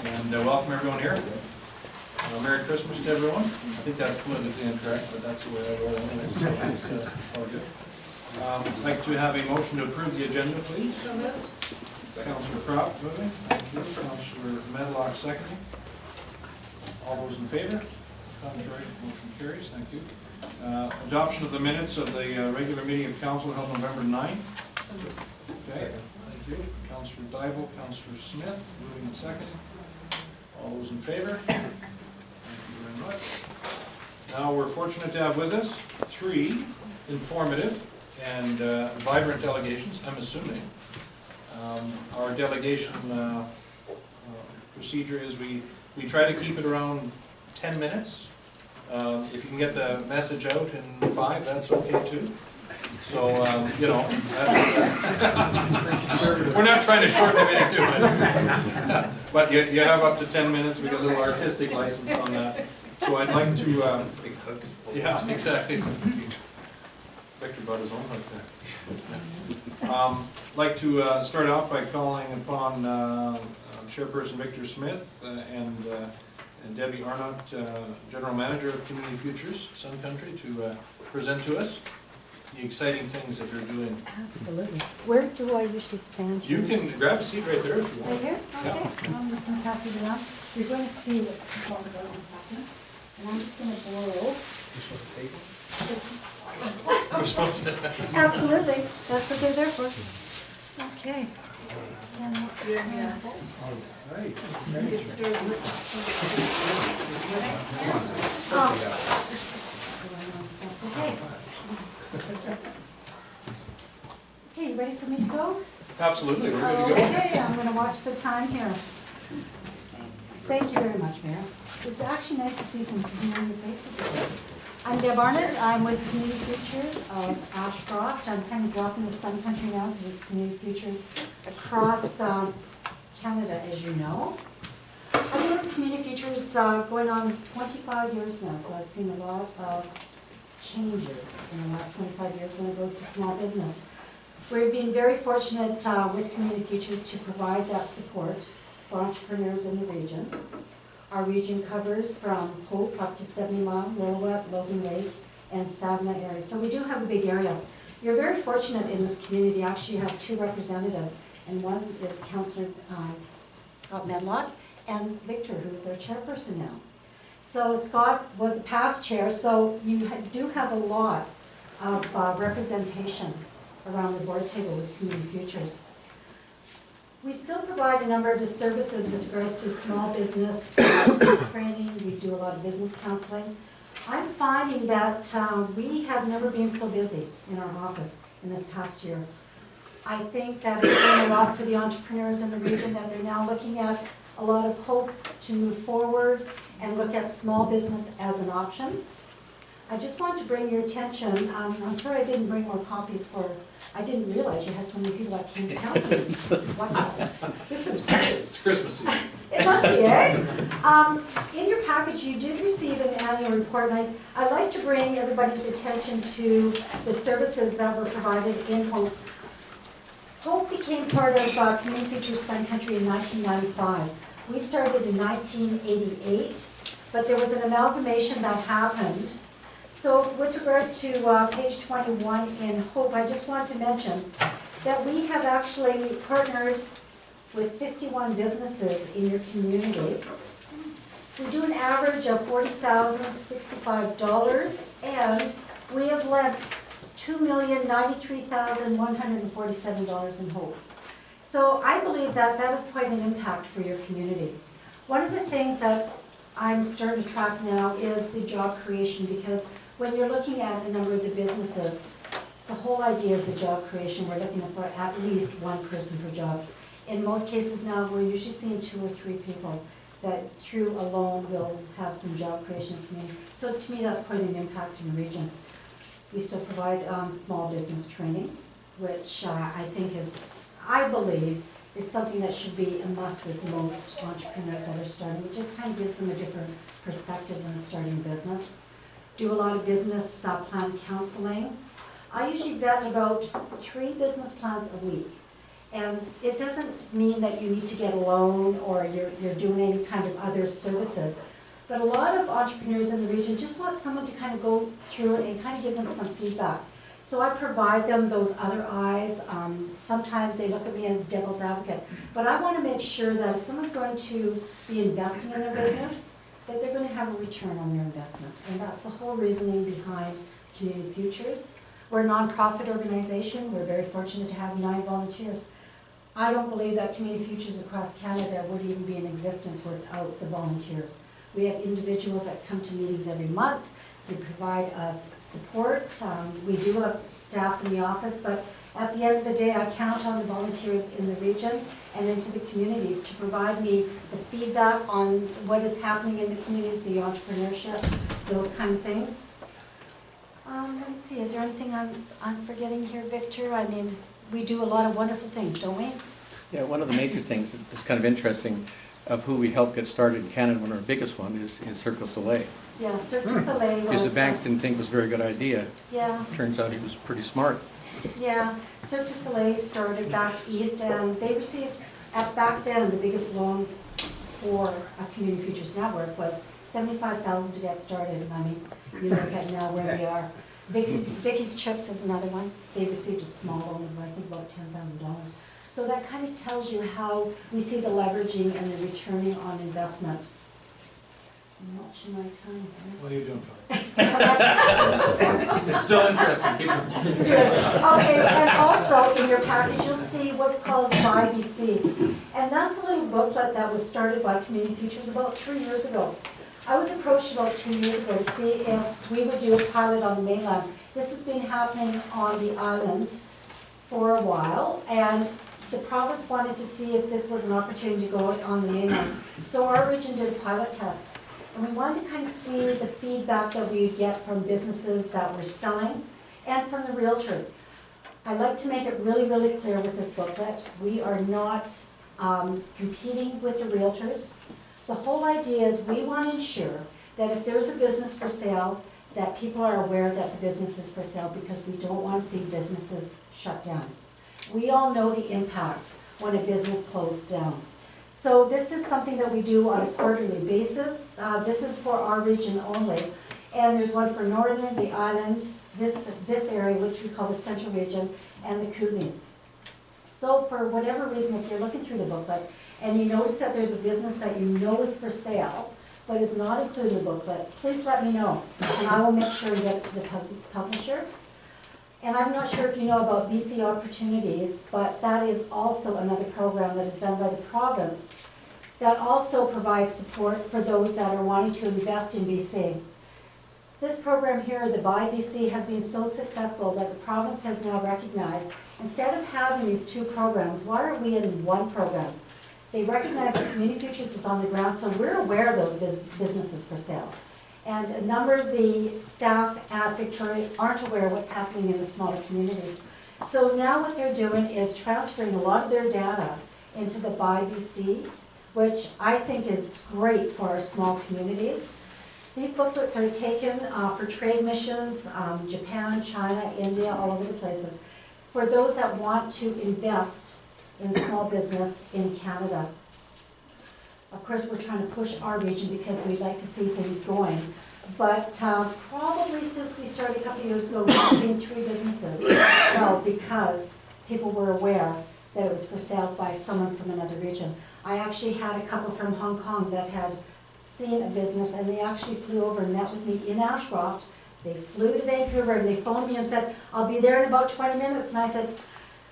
And welcome everyone here. Merry Christmas to everyone. I think that's politically incorrect, but that's the way I roll anyway, so it's all good. I'd like to have a motion to approve the agenda, please. So moved. Councillor Crop moving. Thank you. Councillor Medlock seconding. All those in favor? Contrary, motion carries. Thank you. Adoption of the minutes of the regular meeting of council held November 9th. Okay. Thank you. Councillor Dybel, Councillor Smith, moving and seconding. All those in favor? Thank you very much. Now we're fortunate to have with us 3 informative and vibrant delegations, I'm assuming. Our delegation procedure is we try to keep it around 10 minutes. If you can get the message out in 5, that's okay too. So, you know, we're not trying to shorten the meeting too much. But you have up to 10 minutes. We got a little artistic license on that. So I'd like to, yeah, exactly. Victor brought his own hook there. Like to start off by calling upon Chairperson Victor Smith and Debbie Arnott, General Manager of Community Futures, Sun Country, to present to us the exciting things that you're doing. Absolutely. Where do I usually stand? You can grab a seat right there if you want. Right here? Okay. Yeah. I'm just going to pass it around. You're going to see what this is all about in a second. And I'm just going to borrow. We're supposed to. Absolutely. That's what they're there for. Okay. Yeah. All right. Get started with that's okay. Okay, you ready for me to go? Absolutely, we're good to go. Okay, I'm going to watch the time here. Thank you very much, Mayor. It's actually nice to see some familiar faces. I'm Deb Arnott. I'm with Community Futures of Ashcroft. I'm kind of dropping the Sun Country now because it's Community Futures across Canada, as you know. I've been with Community Futures going on 25 years now, so I've seen a lot of changes in the last 25 years when it goes to small business. We've been very fortunate with Community Futures to provide that support for entrepreneurs in the region. Our region covers from Hope up to 70 Mile, Lillooet, Logan Lake, and Savna area. So we do have a big area. You're very fortunate in this community. Actually, you have 2 representatives, and one is Councillor Scott Medlock and Victor, who is our chairperson now. So Scott was a past chair, so you do have a lot of representation around the board table with Community Futures. We still provide a number of the services with regards to small business training. We do a lot of business counseling. I'm finding that we have never been so busy in our office in this past year. I think that it's been a lot for the entrepreneurs in the region, that they're now looking at a lot of hope to move forward and look at small business as an option. I just want to bring your attention, I'm sorry I didn't bring more copies I didn't realize you had so many people that came to council. Wow, this is great. It's Christmas season. It must be, eh? In your package, you did receive an annual report, and I'd like to bring everybody's attention to the services that were provided in Hope. Hope became part of Community Futures Sun Country in 1995. We started in 1988, but there was an amalgamation that happened. So with regards to page 21 in Hope, I just want to mention that we have actually partnered with 51 businesses in your community. We do an average of $40,065, and we have lent $2,093,147 in Hope. So I believe that that is quite an impact for your community. One of the things that I'm starting to track now is the job creation, because when you're looking at a number of the businesses, the whole idea is the job creation. We're looking for at least 1 person per job. In most cases now, we're usually seeing 2 or 3 people that through a loan will have some job creation in the community. So to me, that's quite an impact in the region. We still provide small business training, which I think is, I believe, is something that should be a must with most entrepreneurs that are starting. It just kind of gives them a different perspective when starting a business. Do a lot of business plan counseling. I usually vet about 3 business plans a week. And it doesn't mean that you need to get a loan or you're doing any kind of other services. But a lot of entrepreneurs in the region just want someone to kind of go through it and kind of give them some feedback. So I provide them those other eyes. Sometimes they look at me as devil's advocate. But I want to make sure that if someone's going to be investing in their business, that they're going to have a return on their investment. And that's the whole reasoning behind Community Futures. We're a nonprofit organization. We're very fortunate to have 9 volunteers. I don't believe that Community Futures across Canada would even be in existence without the volunteers. We have individuals that come to meetings every month. They provide us support. We do have staff in the office, but at the end of the day, I count on the volunteers in the region and into the communities to provide me the feedback on what is happening in the communities, the entrepreneurship, those kind of things. Let me see, is there anything I'm forgetting here, Victor? I mean, we do a lot of wonderful things, don't we? Yeah, one of the major things that's kind of interesting of who we helped get started in Canada, one of our biggest one is Cirque du Soleil. Yeah, Cirque du Soleil was... Because the banks didn't think it was a very good idea. Yeah. Turns out he was pretty smart. Yeah, Cirque du Soleil started back east, and they received, back then, the biggest loan for a Community Futures Network was $75,000 to get started. And I mean, you look at now where we are. Vicky's Chips is another one. They received a small loan of, I think, about $10,000. So that kind of tells you how we see the leveraging and the returning on investment. I'm watching my time here. Well, you're doing fine. It's still interesting. Keep it. Okay, and also in your package, you'll see what's called BC. And that's a little booklet that was started by Community Futures about 3 years ago. I was approached about 2 years ago to see if we would do a pilot on the mainland. This has been happening on the island for a while, and the province wanted to see if this was an opportunity to go on the mainland. So our region did a pilot test. And we wanted to kind of see the feedback that we would get from businesses that were selling and from the realtors. I like to make it really, really clear with this booklet. We are not competing with the realtors. The whole idea is we want to ensure that if there's a business for sale, that people are aware that the business is for sale, because we don't want to see businesses shut down. We all know the impact when a business closes down. So this is something that we do on a quarterly basis. This is for our region only. And there's one for Northern, the island, this area, which we call the Central Region, and the Kootenays. So for whatever reason, if you're looking through the booklet, and you notice that there's a business that you know is for sale, but is not included in the booklet, please let me know, and I will make sure and get it to the publisher. And I'm not sure if you know about BC Opportunities, but that is also another program that is done by the province that also provides support for those that are wanting to invest in BC. This program here, the Buy BC, has been so successful that the province has now recognized, instead of having these 2 programs, why aren't we in one program? They recognize that Community Futures is on the ground, so we're aware of those businesses for sale. And a number of the staff at Victoria aren't aware of what's happening in the smaller communities. So now what they're doing is transferring a lot of their data into the Buy BC, which I think is great for our small communities. These booklets are taken for trade missions, Japan, China, India, all over the places, for those that want to invest in small business in Canada. Of course, we're trying to push our region because we'd like to see things going. But probably since we started a couple of years ago, we've seen 3 businesses sell because people were aware that it was for sale by someone from another region. I actually had a couple from Hong Kong that had seen a business, and they actually flew over and met with me in Ashcroft. They flew to Vancouver and they phoned me and said, I'll be there in about 20 minutes. And I said,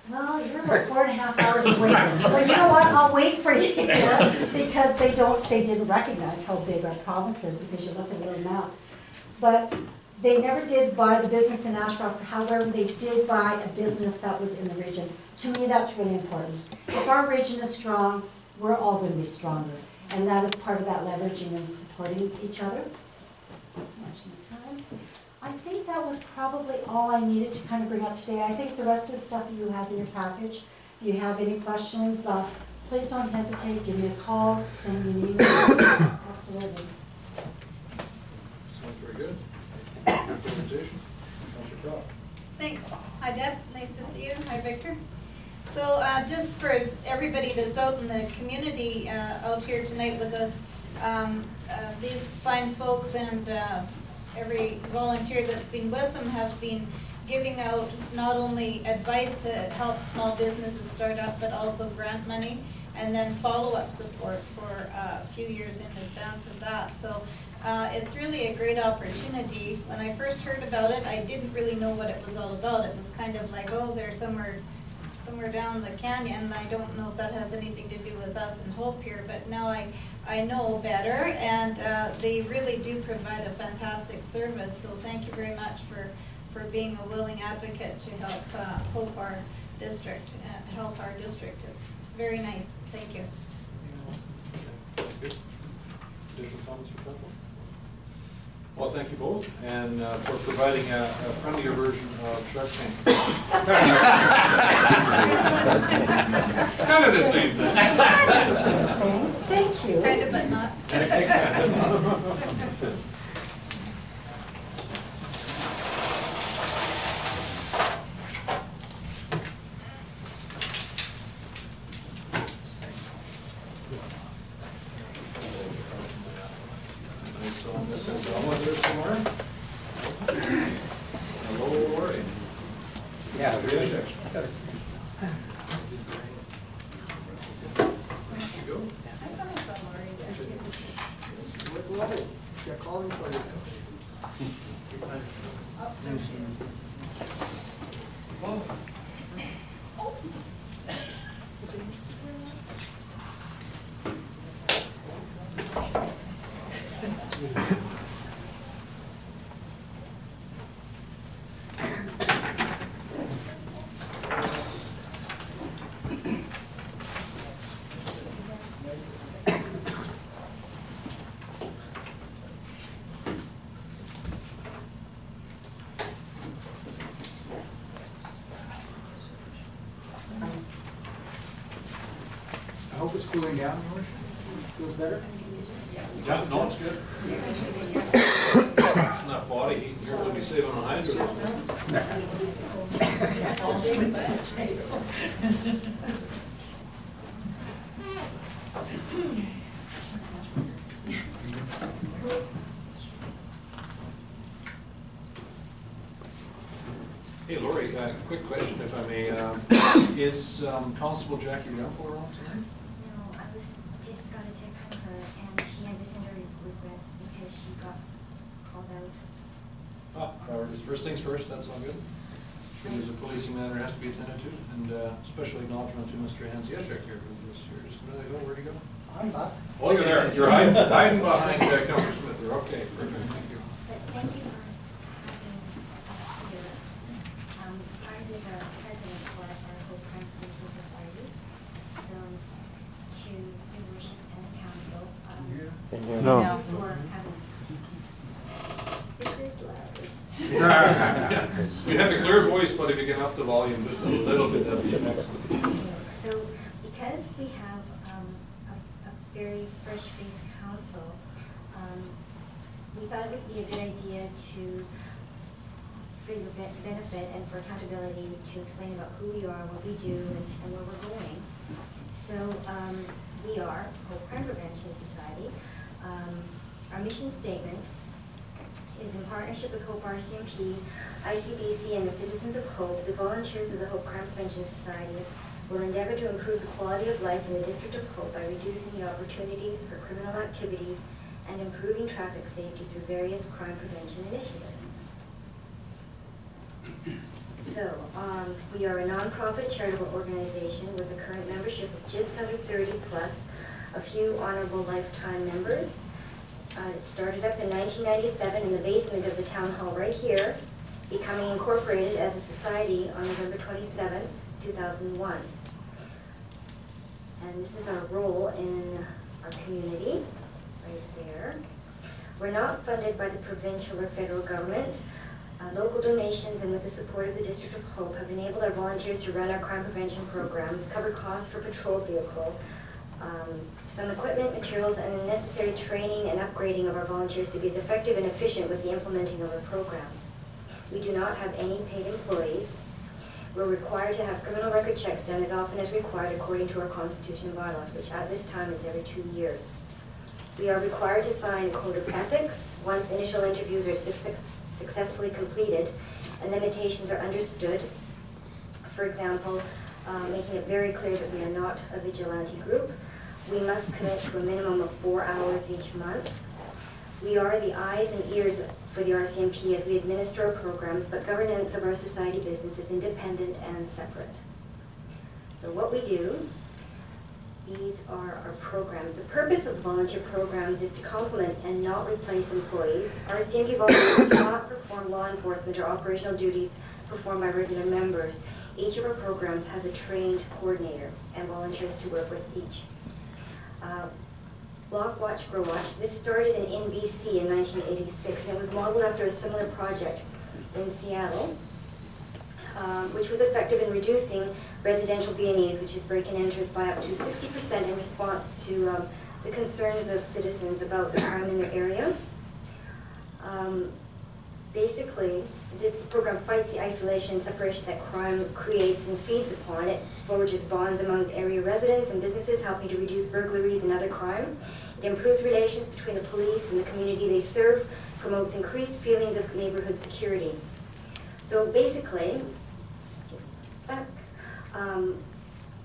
well, you're about 4.5 hours away. So you know what, I'll wait for you because they didn't recognize how big our province is, because you look at a little map. But they never did buy the business in Ashcroft. However, they did buy a business that was in the region. To me, that's really important. If our region is strong, we're all going to be stronger. And that is part of that leveraging and supporting each other. Watching the time. I think that was probably all I needed to kind of bring up today. I think the rest of the stuff you have in your package. If you have any questions, please don't hesitate. Give me a call, send me an email. Absolutely. Sounds very good. Good presentation. Councilor Croft. Thanks. Hi, Deb. Nice to see you. Hi, Victor. So just for everybody that's out in the community out here tonight with us, these fine folks and every volunteer that's been with them has been giving out not only advice to help small businesses start up, but also grant money, and then follow-up support for a few years in advance of that. So it's really a great opportunity. When I first heard about it, I didn't really know what it was all about. It was kind of like, oh, they're somewhere down the canyon. I don't know if that has anything to do with us and Hope here, but now I know better, and they really do provide a fantastic service. So thank you very much for being a willing advocate to help help our district. It's very nice. Thank you. Additional comments from council? Well, thank you both, and for providing a friendlier version of Shark Tank. Kind of the same thing. Thank you. Kind of, but not. So this is Ellen here somewhere. Hello, Lori. Yeah, really. There you go. They're calling for you. Oh, there she is. I hope it's cooling down, George. Feels better? Yeah, no, it's good. It's not body heat, you're going to be saving on hydro. Hey, Lori, quick question, if I may. Is Constable Jackie Rumpel around tonight? No, I was just got a text from her, and she had to send her regrets because she got called out. Ah, priorities. First things first, that's all good. There's a policing matter has to be attended to, and special acknowledgement to Mr. Hans Yeshek here, who was here just a minute ago. Where'd he go? I'm not. Oh, you're there. You're hiding behind Councilor Smith there. Okay, perfect. Thank you. But thank you for having us here. I'm the president for our Hope Crime Prevention Society. So to your worship and the council, No. for having us. This is loud. You have a clear voice, but if you can up the volume just a little bit, that'd be excellent. So, because we have a very fresh-faced council, we thought it would be a good idea to, for your benefit and for accountability, to explain about who we are, what we do, and where we're going. So, we are Hope Crime Prevention Society. Our mission statement is in partnership with Hope RCMP, ICBC, and the Citizens of Hope. The volunteers of the Hope Crime Prevention Society will endeavor to improve the quality of life in the District of Hope by reducing the opportunities for criminal activity and improving traffic safety through various crime prevention initiatives. So, we are a nonprofit charitable organization with a current membership of just under 30 plus, a few honorable lifetime members. It started up in 1997 in the basement of the town hall right here, becoming incorporated as a society on November 27th, 2001. And this is our role in our community, right there. We're not funded by the provincial or federal government. Local donations and with the support of the District of Hope have enabled our volunteers to run our crime prevention programs, cover costs for patrol vehicle, some equipment, materials, and the necessary training and upgrading of our volunteers to be as effective and efficient with the implementing of our programs. We do not have any paid employees. We're required to have criminal record checks done as often as required according to our Constitution and bylaws, which at this time is every 2 years. We are required to sign a code of ethics once initial interviews are successfully completed and limitations are understood. For example, making it very clear that we are not a vigilante group. We must commit to a minimum of 4 hours each month. We are the eyes and ears for the RCMP as we administer our programs, but governance of our society business is independent and separate. So what we do, these are our programs. The purpose of the volunteer programs is to complement and not replace employees. RCMP volunteers do not perform law enforcement or operational duties performed by regular members. Each of our programs has a trained coordinator and volunteers to work with each. Block Watch, Grow Watch. This started in BC in 1986, and it was modeled after a similar project in Seattle, which was effective in reducing residential B&Es, which is break and enters, by up to 60% in response to the concerns of citizens about the crime in their area. Basically, this program fights the isolation and separation that crime creates and feeds upon. It forges bonds among area residents and businesses, helping to reduce burglaries and other crime. It improves relations between the police and the community they serve, promotes increased feelings of neighborhood security. So basically, skip back,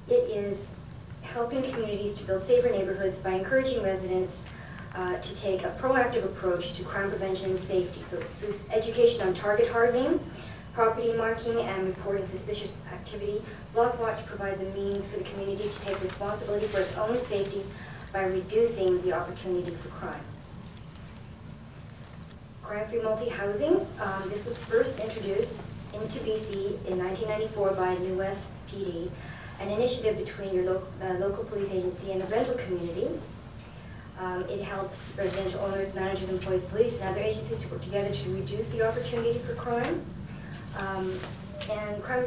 it is helping communities to build safer neighborhoods by encouraging residents to take a proactive approach to crime prevention and safety through education on target hardening, property marking, and reporting suspicious activity. Block Watch provides a means for the community to take responsibility for its own safety by reducing the opportunity for crime. Crime-free multi-housing. This was first introduced into BC in 1994 by New West PD, an initiative between your local police agency and the rental community. It helps residential owners, managers, employees, police, and other agencies to work together to reduce the opportunity for crime. And crime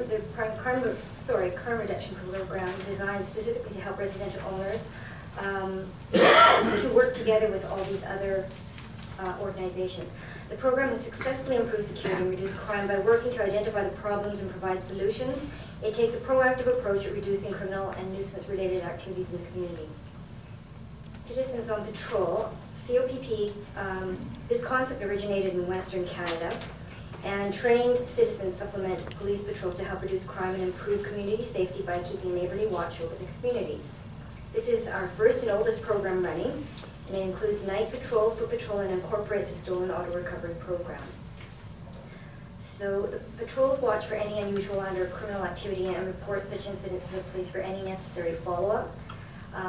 reduction program designed specifically to help residential owners to work together with all these other organizations. The program has successfully improved security and reduced crime by working to identify the problems and provide solutions. It takes a proactive approach at reducing criminal and nuisance-related activities in the community. Citizens on Patrol, COPP, this concept originated in Western Canada, and trained citizens supplement police patrols to help reduce crime and improve community safety by keeping neighborly watch over the communities. This is our first and oldest program running, and it includes night patrol, foot patrol, and incorporates a stolen auto recovery program. So the patrols watch for any unusual and/or criminal activity and report such incidents to the police for any necessary follow-up.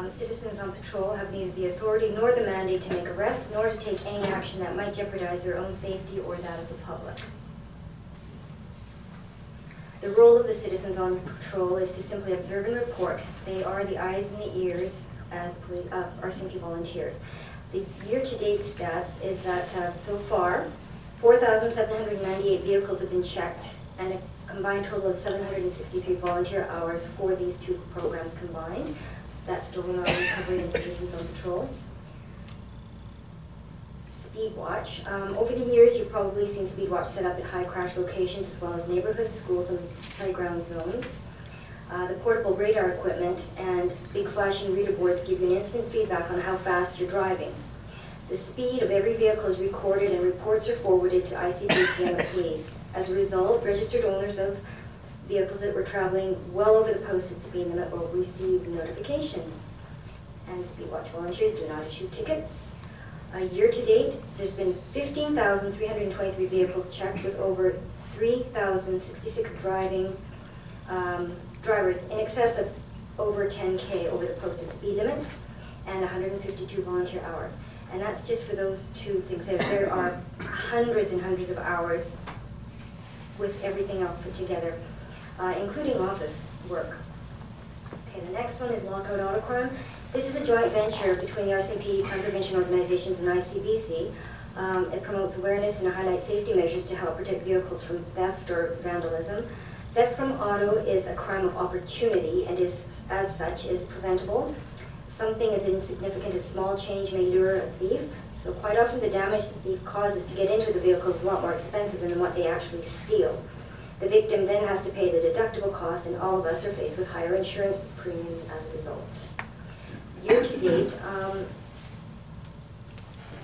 Citizens on patrol have neither the authority nor the mandate to make arrests, nor to take any action that might jeopardize their own safety or that of the public. The role of the citizens on patrol is to simply observe and report. They are the eyes and the ears as RCMP volunteers. The year-to-date stats is that so far, 4,798 vehicles have been checked, and a combined total of 763 volunteer hours for these two programs combined. That's stolen auto recovery and citizens on patrol. Speedwatch. Over the years, you've probably seen Speedwatch set up at high crash locations as well as neighborhoods, schools, and playground zones. The portable radar equipment and big flashing reader boards give you an instant feedback on how fast you're driving. The speed of every vehicle is recorded and reports are forwarded to ICBC and the police. As a result, registered owners of vehicles that were traveling well over the posted speed limit will receive notification. And Speedwatch volunteers do not issue tickets. Year to date, there's been 15,323 vehicles checked with over 3,066 drivers in excess of over 10K over the posted speed limit and 152 volunteer hours. And that's just for those two things. There are hundreds and hundreds of hours with everything else put together, including office work. Okay, the next one is Lockout Autocrime. This is a joint venture between the RCMP, crime prevention organizations, and ICBC. It promotes awareness and highlights safety measures to help protect vehicles from theft or vandalism. Theft from auto is a crime of opportunity and is, as such, is preventable. Something as insignificant as small change may lure a thief. So quite often the damage the thief causes to get into the vehicle is a lot more expensive than what they actually steal. The victim then has to pay the deductible costs, and all of us are faced with higher insurance premiums as a result. Year to date,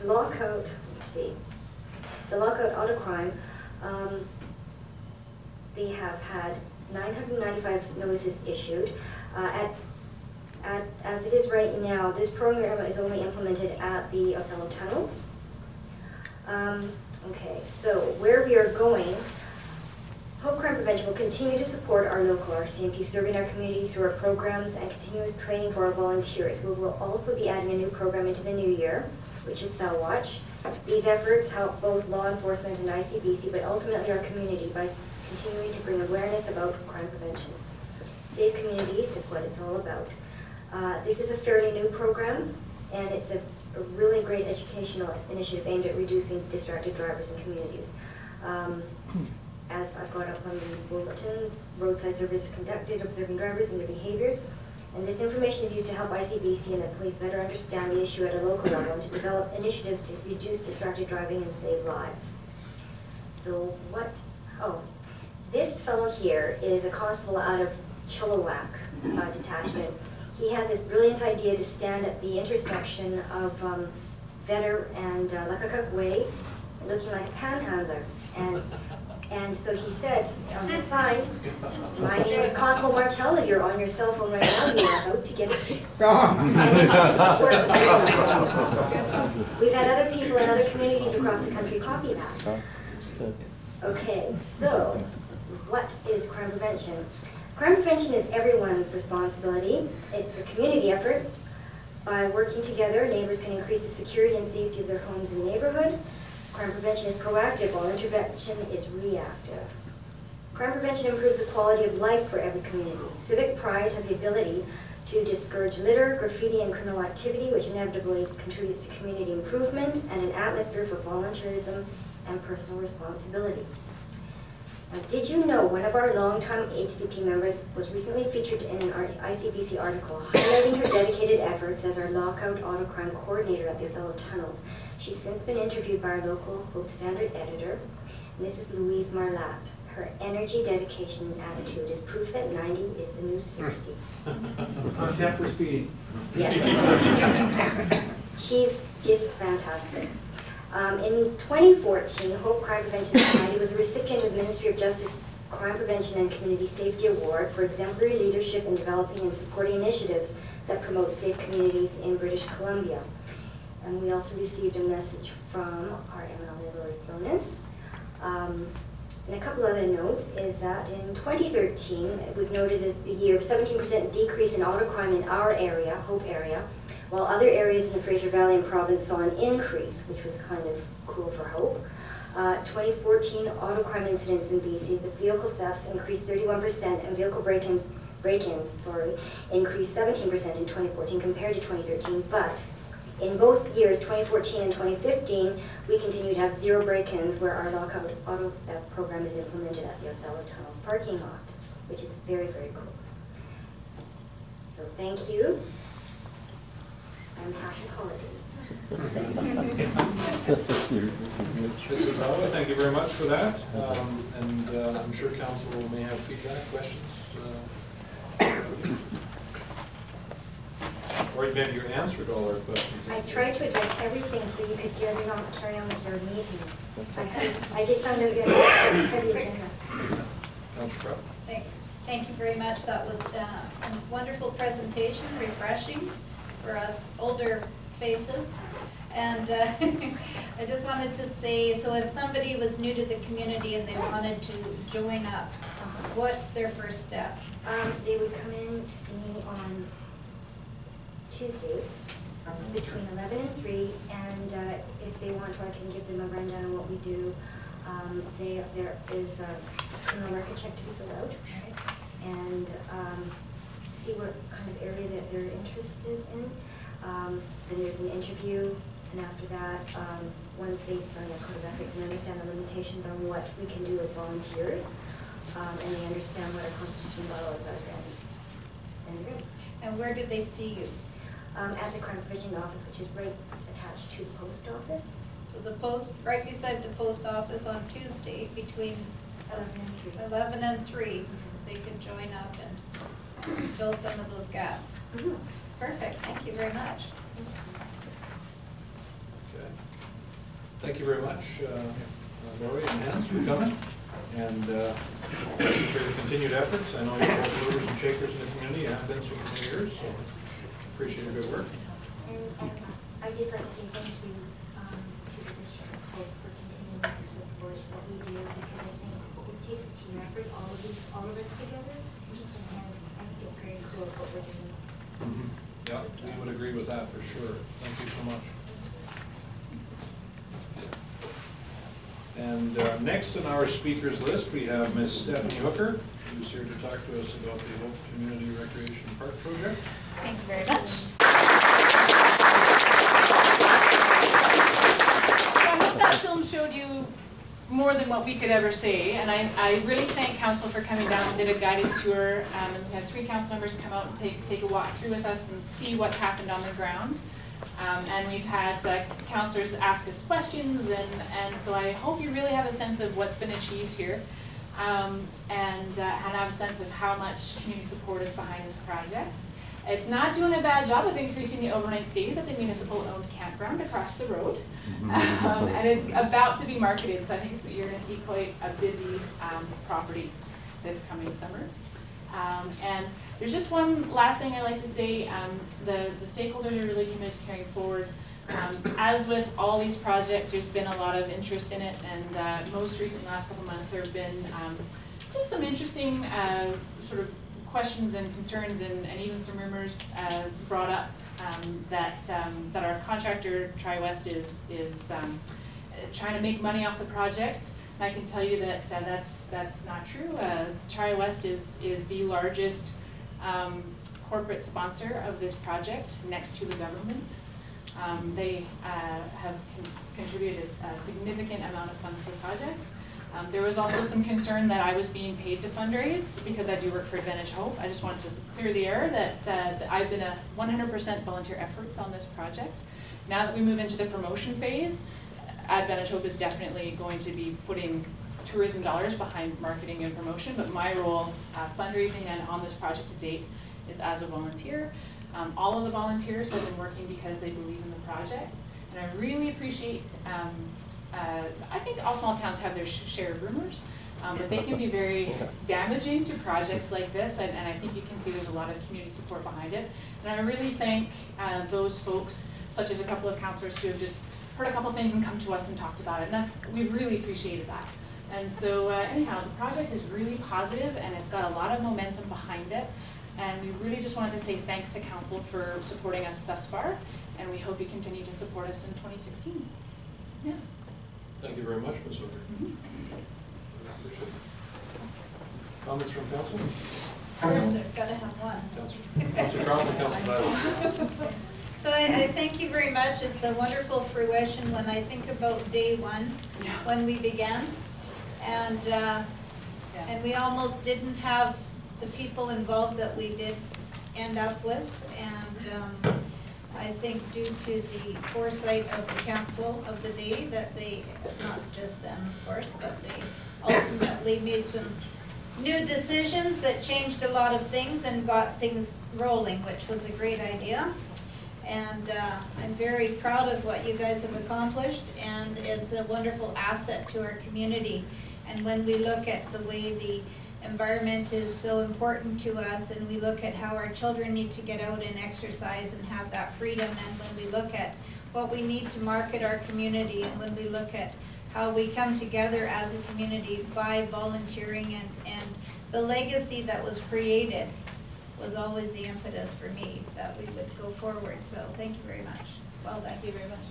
lockout, let's see, the lockout auto crime, they have had 995 notices issued. As it is right now, this program is only implemented at the Othello tunnels. Okay, so where we are going, Hope Crime Prevention will continue to support our local RCMP, serving our community through our programs and continuous training for our volunteers. We will also be adding a new program into the new year, which is Cell Watch. These efforts help both law enforcement and ICBC, but ultimately our community by continuing to bring awareness about crime prevention. Safe Communities is what it's all about. This is a fairly new program, and it's a really great educational initiative aimed at reducing distracted drivers in communities. As I've got up on the bulletin, roadside surveys are conducted, observing drivers and their behaviors, and this information is used to help ICBC and the police better understand the issue at a local level and to develop initiatives to reduce distracted driving and save lives. So this fellow here is a constable out of Chilliwack detachment. He had this brilliant idea to stand at the intersection of Vedder and Lakakuk Way, looking like a panhandler. And so he said on the sign, "My name is Constable Martell. If you're on your cell phone right now, you are about to get a tip." We've had other people in other communities across the country copy that. Okay, so what is crime prevention? Crime prevention is everyone's responsibility. It's a community effort. By working together, neighbors can increase the security and safety of their homes and neighborhood. Crime prevention is proactive, while intervention is reactive. Crime prevention improves the quality of life for every community. Civic pride has the ability to discourage litter, graffiti, and criminal activity, which inevitably contributes to community improvement and an atmosphere for volunteerism and personal responsibility. Now, did you know one of our longtime HCP members was recently featured in an ICBC article highlighting her dedicated efforts as our lockout auto crime coordinator at the Othello Tunnels? She's since been interviewed by our local Hope Standard editor, and this is Louise Marlatt. Her energy, dedication, and attitude is proof that 90 is the new 60. Except for speeding. Yes. She's just fantastic. In 2014, Hope Crime Prevention Society was a recipient of the Ministry of Justice Crime Prevention and Community Safety Award for exemplary leadership in developing and supporting initiatives that promote safe communities in British Columbia. And we also received a message from our MLA, Lori Flonis. And a couple other notes is that in 2013, it was noted as the year of 17% decrease in auto crime in our area, Hope area, while other areas in the Fraser Valley and province saw an increase, which was kind of cool for Hope. 2014 auto crime incidents in BC, the vehicle thefts increased 31% and vehicle break-ins increased 17% in 2014 compared to 2013, but in both years, 2014 and 2015, we continue to have 0 break-ins where our lockout auto theft program is implemented at the Othello Tunnels parking lot, which is very, very cool. So thank you, and happy holidays. Mrs. Alva, thank you very much for that. And I'm sure council may have feedback, questions. Or maybe you answered all our questions. I tried to address everything so you could carry on with your meeting. I just found out you had a heavy agenda. Councilor Crowe? Thank you very much. That was a wonderful presentation, refreshing for us older faces. And I just wanted to say, so if somebody was new to the community and they wanted to join up, what's their first step? They would come in to see me on Tuesdays between 11 and 3, and if they want to, I can give them a rundown of what we do. There is a criminal record check to be filled out, and see what kind of area that they're interested in. Then there's an interview, and after that, once they sign a code of ethics and understand the limitations on what we can do as volunteers, and they understand what our constitutional bylaws are, then they're good. And where do they see you? At the crime prevention office, which is right attached to the post office. So the post, right beside the post office on Tuesday between 11 and 3. 11 and 3, they can join up and fill some of those gaps. Mhm. Perfect, thank you very much. Okay. Thank you very much, Lori and Hans, for coming. And thank you for your continued efforts. I know you're both movers and shakers in the community, have been for many years, so appreciate your good work. And I'd just like to say thank you to the District of Hope for continuing to support what we do, because I think it takes a team effort, all of us together, and I think it's very cool what we're doing. Yeah, we would agree with that for sure. Thank you so much. And next on our speakers list, we have Ms. Stephanie Hooker, who's here to talk to us about the Hope Community Recreation Park Project. Thank you very much. So I hope that film showed you more than what we could ever say, and I really thank council for coming down and did a guided tour. And we had 3 council members come out and take a walk through with us and see what's happened on the ground. And we've had councillors ask us questions, and so I hope you really have a sense of what's been achieved here, and have a sense of how much community support is behind this project. It's not doing a bad job of increasing the overnight stays at the municipal-owned campground across the road, and it's about to be marketed, so I think you're going to see quite a busy property this coming summer. And there's just one last thing I'd like to say. The stakeholders are really committed to carrying forward. As with all these projects, there's been a lot of interest in it, and most recent last couple months there have been just some interesting sort of questions and concerns, and even some rumors brought up that our contractor TriWest is trying to make money off the project. And I can tell you that that's not true. TriWest is the largest corporate sponsor of this project next to the government. They have contributed a significant amount of funds to the project. There was also some concern that I was being paid to fundraise because I do work for Advantage Hope. I just wanted to clear the air that I've been a 100% volunteer efforts on this project. Now that we move into the promotion phase, Advantage Hope is definitely going to be putting tourism dollars behind marketing and promotion, but my role, fundraising and on this project to date, is as a volunteer. All of the volunteers have been working because they believe in the project, and I really appreciate, I think all small towns have their share of rumors, but they can be very damaging to projects like this, and I think you can see there's a lot of community support behind it. And I really thank those folks, such as a couple of councillors who have just heard a couple things and come to us and talked about it, and we really appreciated that. And so anyhow, the project is really positive and it's got a lot of momentum behind it, and we really just wanted to say thanks to council for supporting us thus far, and we hope you continue to support us in 2016. Yeah. Thank you very much, Ms. Hooker. Appreciate it. Comments from council? First, gotta have one. Councilor Crawford, Councilor Tyler. So I thank you very much. It's a wonderful fruition when I think about day one, when we began. And we almost didn't have the people involved that we did end up with. And I think due to the foresight of the council of the day that they, not just them of course, but they ultimately made some new decisions that changed a lot of things and got things rolling, which was a great idea. And I'm very proud of what you guys have accomplished, and it's a wonderful asset to our community. And when we look at the way the environment is so important to us, and we look at how our children need to get out and exercise and have that freedom, and when we look at what we need to market our community, and when we look at how we come together as a community by volunteering, and the legacy that was created was always the impetus for me that we would go forward. So thank you very much. Well done. Thank you very much.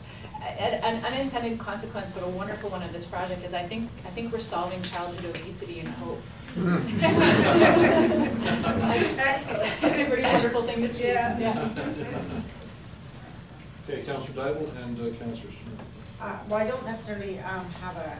An unintended consequence, but a wonderful one of this project is I think we're solving childhood obesity and hope. That's a pretty wonderful thing to see. Yeah. Okay, Councilor Dybel and Councilor Smith. Well, I don't necessarily have a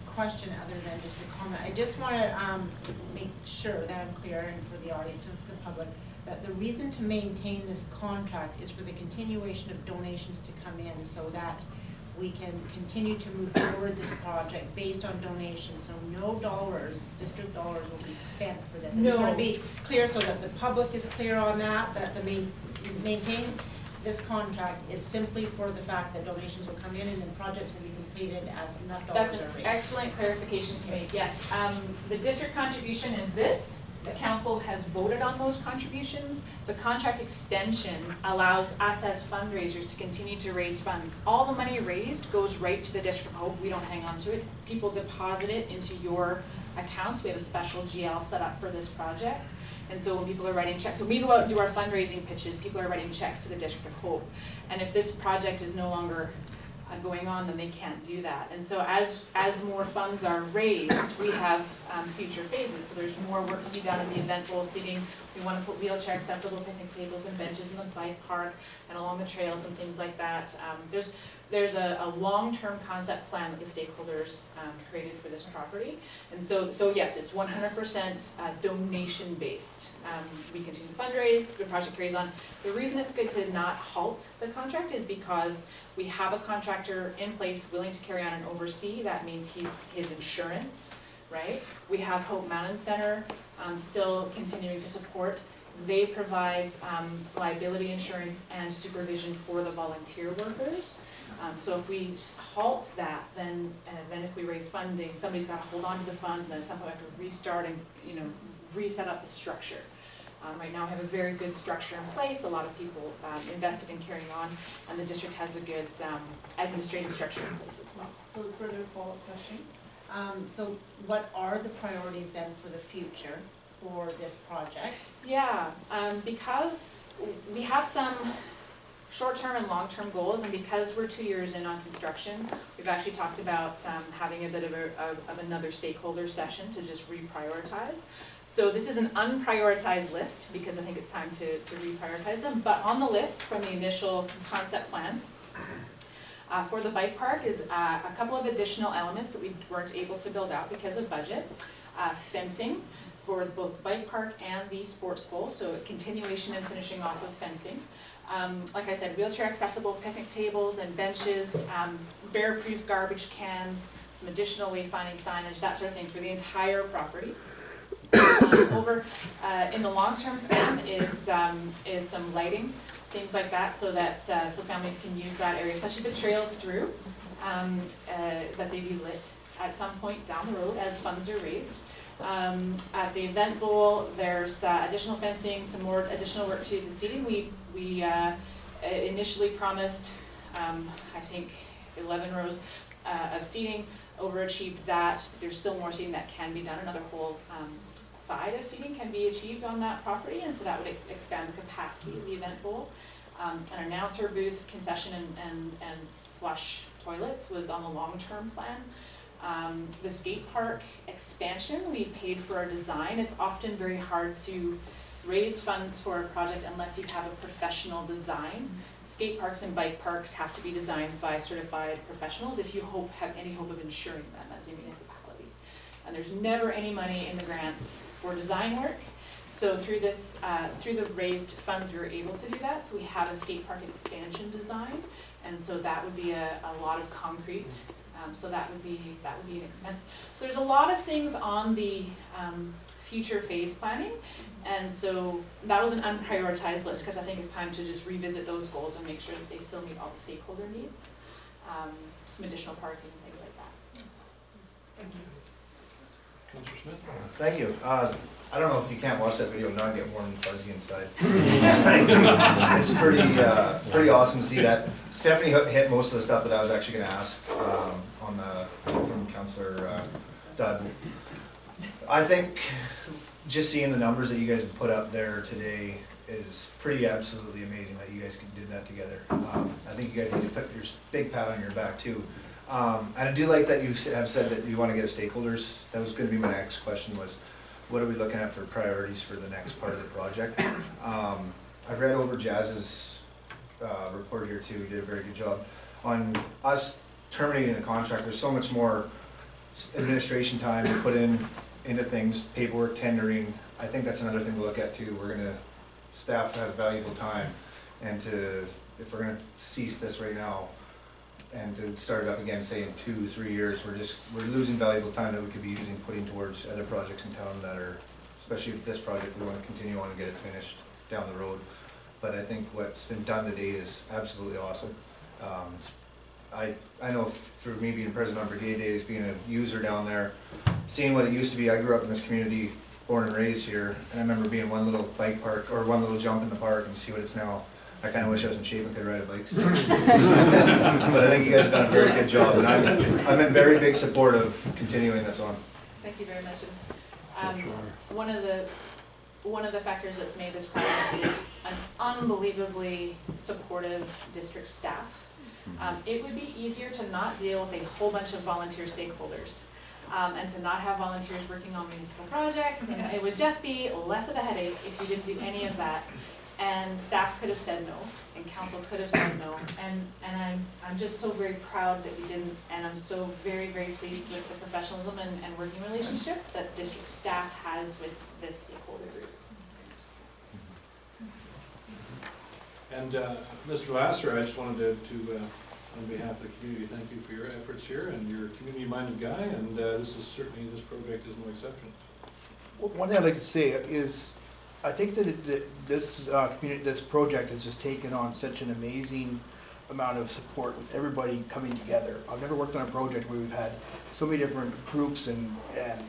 question other than just a comment. I just want to make sure that I'm clear, and for the audience and for the public, that the reason to maintain this contract is for the continuation of donations to come in, so that we can continue to move forward this project based on donations, so no dollars, district dollars will be spent for this. I just want No. to be clear so that the public is clear on that, that the maintain this contract is simply for the fact that donations will come in and then projects will be completed as enough dollars That's are an raised. excellent clarification to make, yes. The district contribution is this. The council has voted on those contributions. The contract extension allows us as fundraisers to continue to raise funds. All the money raised goes right to the District of Hope. We don't hang on to it. People deposit it into your accounts. We have a special GL set up for this project. And so when people are writing checks, when we go out and do our fundraising pitches, people are writing checks to the District of Hope. And if this project is no longer going on, then they can't do that. And so as more funds are raised, we have future phases. So there's more work to be done in the event bowl seating. We want to put wheelchair accessible picnic tables and benches in the bike park and along the trails and things like that. There's a long-term concept plan that the stakeholders created for this property. And so yes, it's 100% donation-based. We continue to fundraise, the project carries on. The reason it's good to not halt the contract is because we have a contractor in place willing to carry on and oversee. That means his insurance, right? We have Hope Mountain Center still continuing to support. They provide liability insurance and supervision for the volunteer workers. So if we halt that, then if we raise funding, somebody's got to hold on to the funds, and then at some point we have to restart and reset up the structure. Right now we have a very good structure in place. A lot of people invested in carrying on, and the district has a good administrative structure in place as well. So further follow-up question. So what are the priorities then for the future for this project? Yeah, because we have some short-term and long-term goals, and because we're 2 years in on construction, we've actually talked about having a bit of another stakeholder session to just reprioritize. So this is an unprioritized list because I think it's time to reprioritize them, but on the list from the initial concept plan for the bike park is a couple of additional elements that we weren't able to build out because of budget. Fencing for both the bike park and the sports bowl, so a continuation and finishing off of fencing. Like I said, wheelchair accessible picnic tables and benches, bear-proof garbage cans, some additional wayfinding signage, that sort of thing for the entire property. In the long-term plan is some lighting, things like that, so that so families can use that area, especially the trails through, that they be lit at some point down the road as funds are raised. At the event bowl, there's additional fencing, some more additional work to the seating. We initially promised, I think, 11 rows of seating, overachieved that. There's still more seating that can be done. Another whole side of seating can be achieved on that property, and so that would expand the capacity of the event bowl. An announcer booth, concession, and flush toilets was on the long-term plan. The skate park expansion, we paid for a design. It's often very hard to raise funds for a project unless you have a professional design. Skate parks and bike parks have to be designed by certified professionals if you have any hope of insuring them as a municipality. And there's never any money in the grants for design work. So through this, through the raised funds, we were able to do that. So we have a skate park expansion design, and so that would be a lot of concrete. So that would be an expense. So there's a lot of things on the future phase planning, and so that was an unprioritized list because I think it's time to just revisit those goals and make sure that they still meet all the stakeholder needs. Some additional parking and things like that. Thank you. Councillor Smith? Thank you. I don't know if you can't watch that video and not get warm and fuzzy inside. It's pretty awesome to see that. Stephanie hit most of the stuff that I was actually going to ask from Councillor Dudd. I think just seeing the numbers that you guys have put up there today is pretty absolutely amazing that you guys did that together. I think you guys need to put your big pat on your back too. And I do like that you have said that you want to get a stakeholders. That was going to be my next question, was what are we looking at for priorities for the next part of the project? I've read over Jazz's report here too. He did a very good job on us terminating the contract. There's so much more administration time to put into things, paperwork, tendering. I think that's another thing to look at too. Staff has valuable time, and if we're going to cease this right now, and to start it up again, say in 2-3 years, we're losing valuable time that we could be using putting towards other projects in town that are, especially if this project, we wanna continue on and get it finished down the road. But I think what's been done to date is absolutely awesome. I know for me being president on Brigade Days, being a user down there, seeing what it used to be, I grew up in this community, born and raised here, and I remember being one little bike park, or one little jump in the park, and see what it's now. I kinda wish I was in shape and could ride a bike still. But I think you guys have done a very good job, and I'm in very big support of continuing this on. Thank you very much. And, one of the factors that's made this project is an unbelievably supportive district staff. It would be easier to not deal with a whole bunch of volunteer stakeholders, and to not have volunteers working on municipal projects, and it would just be less of a headache if you didn't do any of that. And staff could have said no, and council could have said no, and I'm just so very proud that we didn't, and I'm so very, very pleased with the professionalism and working relationship that district staff has with this stakeholder group. And Mr. Lasser, I just wanted to on behalf of the community, thank you for your efforts here, and you're a community-minded guy, and this project is no exception. Well, one thing I'd like to say is, I think that this project has just taken on such an amazing amount of support with everybody coming together. I've never worked on a project where we've had so many different groups and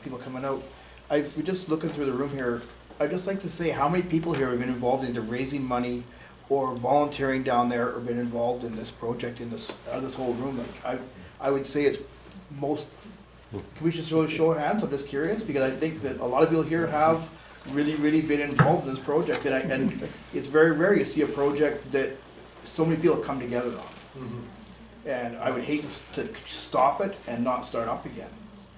people coming out. We're just looking through the room here. I'd just like to say how many people here have been involved in either raising money or volunteering down there, or been involved in this project, in this whole room. Like I would say it's most. Can we just really show of hands? I'm just curious, because I think that a lot of people here have really been involved in this project, and it's very rare you see a project that so many people have come together on. Mm-hmm. And I would hate to stop it and not start up again.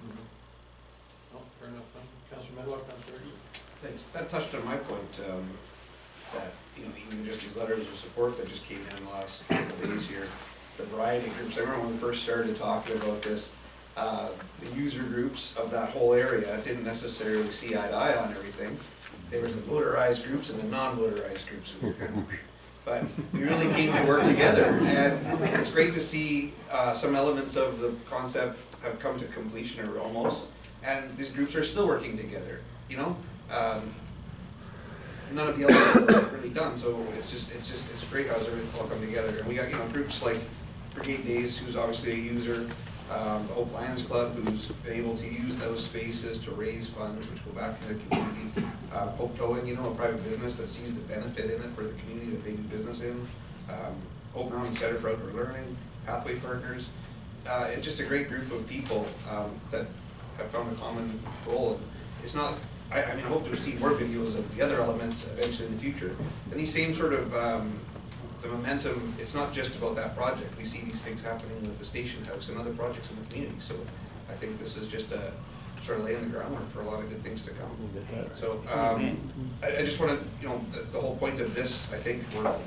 Mm-hmm. Oh, fair enough. Councilor Medlock, Councilor. Thanks. That touched on my point, that, you know, even just these letters of support that just came in the last couple of days here, the variety of groups. I remember when we first started talking about this, the user groups of that whole area didn't necessarily see eye to eye on everything. There was the motorized groups and the non-motorized groups. But we really came to work together, and it's great to see some elements of the concept have come to completion, or almost, and these groups are still working together, you know? None of the elements are really done, so it's great how it's all come together. And we got, you know, groups like Brigade Days, who's obviously a user, the Hope Lions Club, who's been able to use those spaces to raise funds, which go back to the community. Hope Towing, you know, a private business that sees the benefit in it for the community that they do business in. Hope Mountain Center for Outdoor Learning, Pathway Partners. It's just a great group of people that have found a common goal. And it's not, I mean, I hope to see more videos of the other elements eventually in the future. And these same sort of, the momentum, it's not just about that project. We see these things happening with the station house and other projects in the community. So I think this is just a sort of laying the groundwork for a lot of good things to come. So I just want to, you know, the whole point of this, I think we're on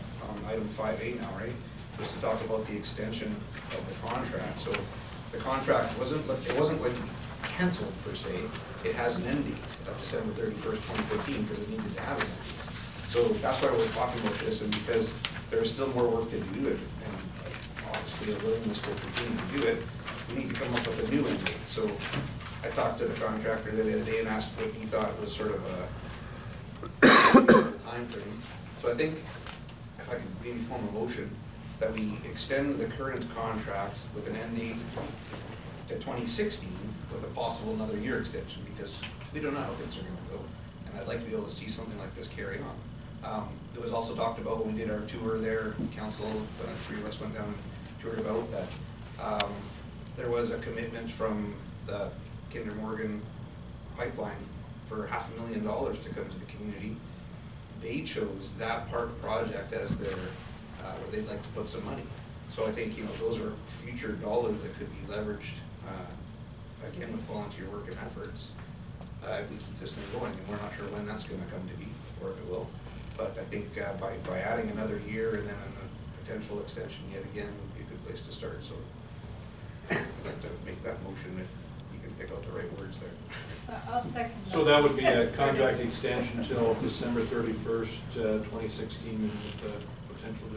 item 5A now, right? Was to talk about the extension of the contract. So the contract wasn't like canceled per se. It has an end date of December 31st, 2015, because it needed to have an end date. So that's why we're talking about this, and because there is still more work to do, and obviously a willingness to continue to do it, we need to come up with a new end date. So I talked to the contractor the other day and asked what he thought was sort of a time frame. So I think if I could maybe form a motion that we extend the current contract with an end date to 2016 with a possible another year extension, because we don't know how things are going to go, and I'd like to be able to see something like this carry on. It was also talked about when we did our tour there, council, the three of us went down and toured about that. There was a commitment from the Kinder Morgan pipeline for $500,000 to come to the community. They chose that park project as their, where they'd like to put some money. So I think, you know, those are future dollars that could be leveraged, again, with volunteer work and efforts, if we keep this thing going. And we're not sure when that's going to come to be, or if it will. But I think by adding another year and then a potential extension yet again would be a good place to start. So I'd like to make that motion if you can pick out the right words there. I'll second that. So that would be a contract extension until December 31st, 2016, and with the potential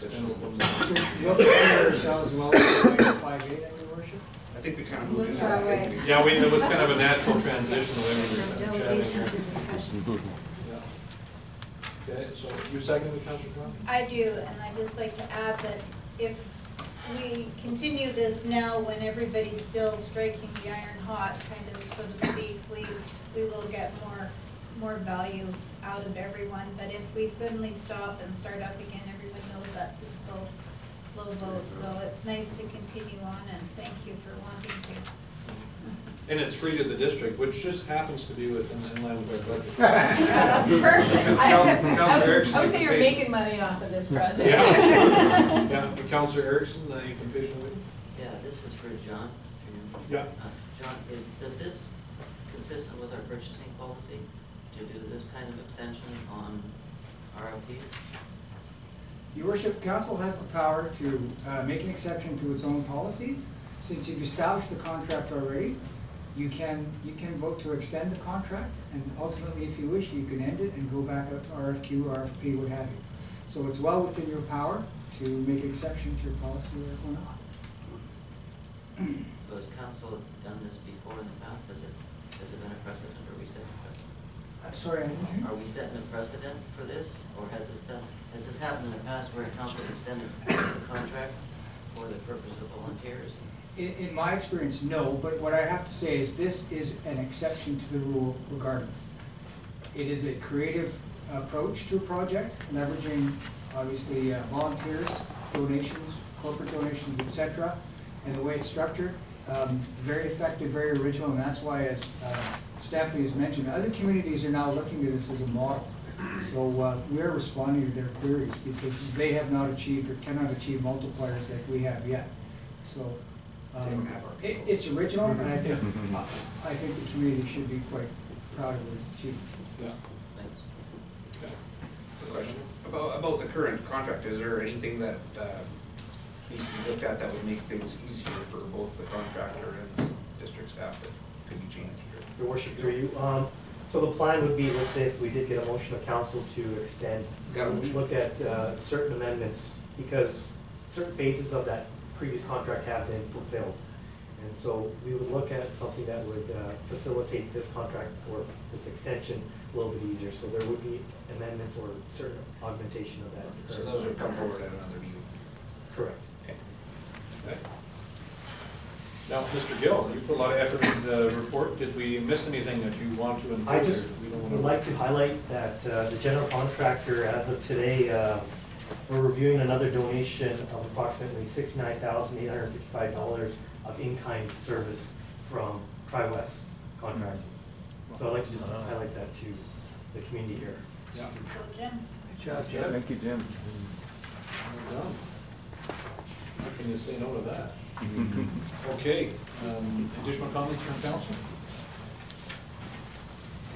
to extend it one So more. we'll consider ourselves well to 5A then, your worship? I think we kind of moved Looks into that. that way. Yeah, there was kind of a natural transition the way we were chatting Delegation to here. discussion. Yeah. Okay, so you seconded, Councillor Crowe? I do, and I'd just like to add that if we continue this now when everybody's still striking the iron hot, kind of, so to speak, we will get more value out of everyone. But if we suddenly stop and start up again, everyone knows that's a slow vote. So it's nice to continue on, and thank you for wanting to. And it's free to the district, which just happens to be within, in line with our budget. Yeah, that's perfect. Councillor Erickson, I would say you you're can making money off of this project. Yeah, yeah. Councillor Erickson, you can patient with? Yeah, this is for John. Yeah. John, does this consistent with our purchasing policy to do this kind of extension on RFPs? Your worship, council has the power to make an exception to its own policies. Since you've established the contract already, you can vote to extend the contract, and ultimately, if you wish, you can end it and go back out to RFQ, RFP, what have you. So it's well within your power to make an exception to your policy or not. So has council done this before in the past? Has it been a precedent, or are we setting a precedent? Sorry, I didn't hear. Are we setting a precedent for this, or has this happened in the past where council extended the contract for the purpose of volunteers? In my experience, no, but what I have to say is this is an exception to the rule regardless. It is a creative approach to a project, leveraging obviously volunteers, donations, corporate donations, etc. And the way it's structured, very effective, very original, and that's why, as Stephanie has mentioned, other communities are now looking at this as a model. So we're responding to their queries because they have not achieved or cannot achieve multipliers like we have yet. So it's original, and I think the community should be quite proud of what it's achieved. Yeah. Thanks. Okay. A question about the current contract, is there anything that needs to be looked at that would make things easier for both the contractor and the district staff that could be changed here? Your worship, through you. So the plan would be, let's say if we did get a motion of council to extend, Got a we motion. would look at certain amendments because certain phases of that previous contract have been fulfilled. And so we would look at something that would facilitate this contract or this extension a little bit easier. So there would be amendments or certain augmentation of that. So those would come forward at another meeting? Correct. Okay. Now, Mr. Gill, you put a lot of effort into the report. Did we miss anything that you want to include? I just We don't would want like to highlight that the general contractor, as of today, we're reviewing another donation of approximately $69,855 of in-kind service from Tri-West Contracting. So I'd like to just highlight that to the community here. Yeah. So Jim? Good job, Jim. Thank you, Jim. Well done. How can you say no to that? Okay, additional comments from council?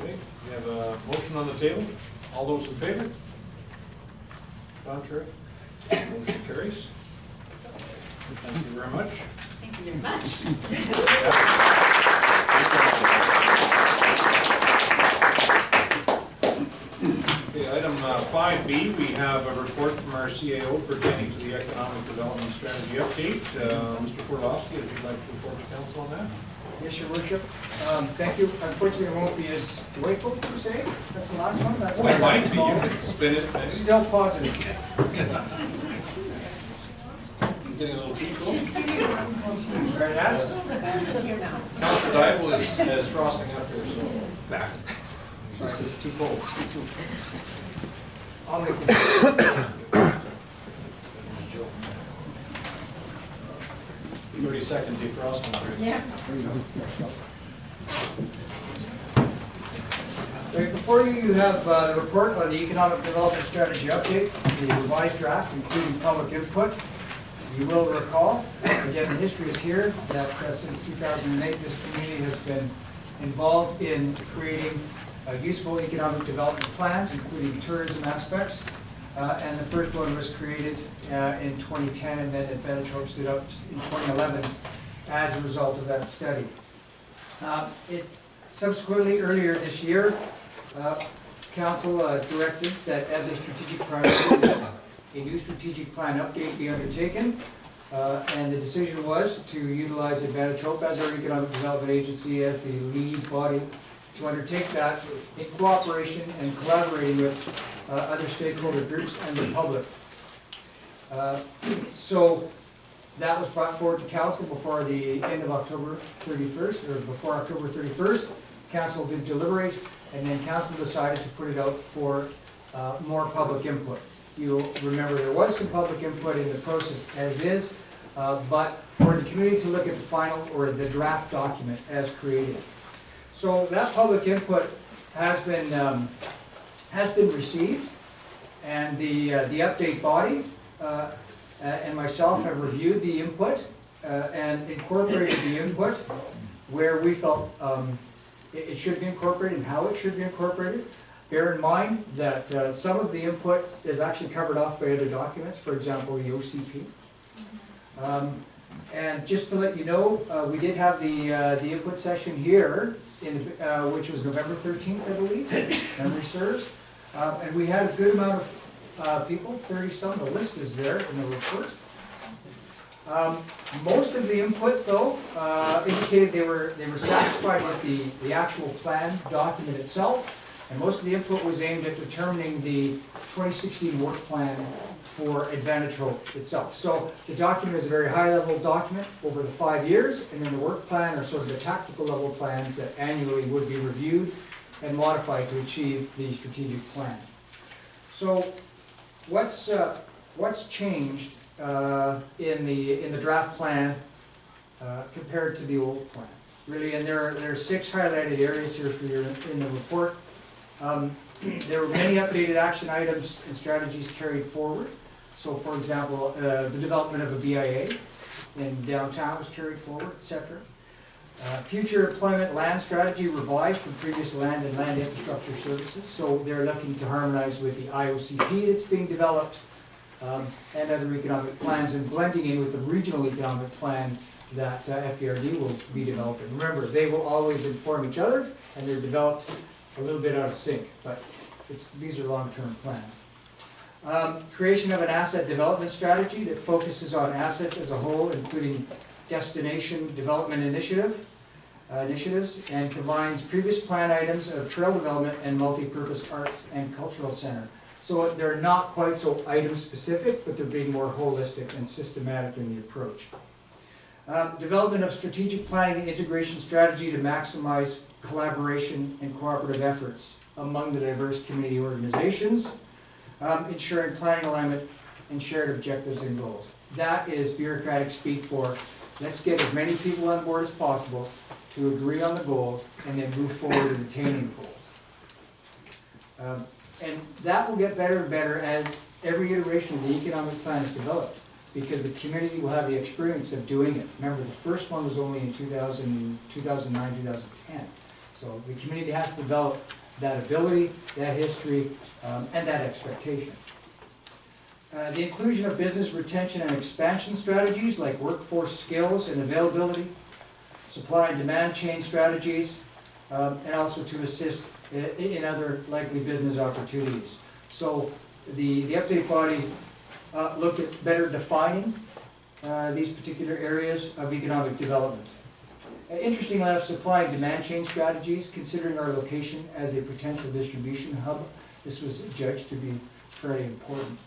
Okay, we have a motion on the table. All those in favor? Contrary? Motion carries. Thank you very much. Thank you very much. Okay, item 5B, we have a report from our CAO pertaining to the Economic Development Strategy Update. Mr. Portofsky, if you'd like to report to council on that. Yes, your worship. Thank you. Unfortunately, it won't be as joyful per se. That's the last one. That's Well, it might be. You can spin it. Maybe. Still positive. You're getting a little too cool. Very nice. Councilor Dybel is frosting up here, so. Back. This is too cold. I'll make it. 30-second defrosting. Yeah. Right, before you, you have the report on the Economic Development Strategy Update, the revised draft, including public input. You will recall, again, the history is here, that since 2008, this community has been involved in creating useful economic development plans, including tourism aspects. And the first one was created in 2010, and then Advantage Hope stood up in 2011 as a result of that study. Subsequently, earlier this year, Council directed that as a strategic priority, a new strategic plan update be undertaken. And the decision was to utilize Advantage Hope as our economic development agency as the lead body to undertake that in cooperation and collaborating with other stakeholder groups and the public. So that was brought forward to council before the end of October 31st, or before October 31st. Council did deliberate, and then council decided to put it out for more public input. You'll remember there was some public input in the process as is, but for the community to look at the final or the draft document as created. So that public input has been received, and the update body and myself have reviewed the input and incorporated the input where we felt it should be incorporated and how it should be incorporated. Bear in mind that some of the input is actually covered off by other documents, for example, the OCP. And just to let you know, we did have the input session here, which was November 13th, I believe, memory serves. And we had a good amount of people, 30-some, the list is there in the report. Most of the input, though, indicated they were satisfied with the actual plan document itself, and most of the input was aimed at determining the 2016 work plan for Advantage Hope itself. So the document is a very high-level document over the 5 years, and then the work plan are sort of the tactical level plans that annually would be reviewed and modified to achieve the strategic plan. So what's changed in the draft plan compared to the old plan? Really, and there are 6 highlighted areas here for your in the report. There were many updated action items and strategies carried forward. So, for example, the development of a BIA in downtown was carried forward, etc. Future employment land strategy revised from previous land and land infrastructure services. So they're looking to harmonize with the IOCP that's being developed and other economic plans, and blending in with the regional economic plan that FERD will be developing. Remember, they will always inform each other, and they're developed a little bit out of sync, but these are long-term plans. Creation of an asset development strategy that focuses on assets as a whole, including destination development initiatives, and combines previous plan items of trail development and multi-purpose arts and cultural center. So they're not quite so item specific, but they're being more holistic and systematic in the approach. Development of strategic planning and integration strategy to maximize collaboration and cooperative efforts among the diverse community organizations, ensuring planning alignment and shared objectives and goals. That is bureaucratic speak for let's get as many people on board as possible to agree on the goals and then move forward in attaining the goals. And that will get better and better as every iteration of the economic plan is developed, because the community will have the experience of doing it. Remember, the first one was only in 2009, 2010. So the community has to develop that ability, that history, and that expectation. The inclusion of business retention and expansion strategies like workforce skills and availability, supply and demand chain strategies, and also to assist in other likely business opportunities. So the update body looked at better defining these particular areas of economic development. Interestingly enough, supply and demand chain strategies, considering our location as a potential distribution hub, this was judged to be fairly important.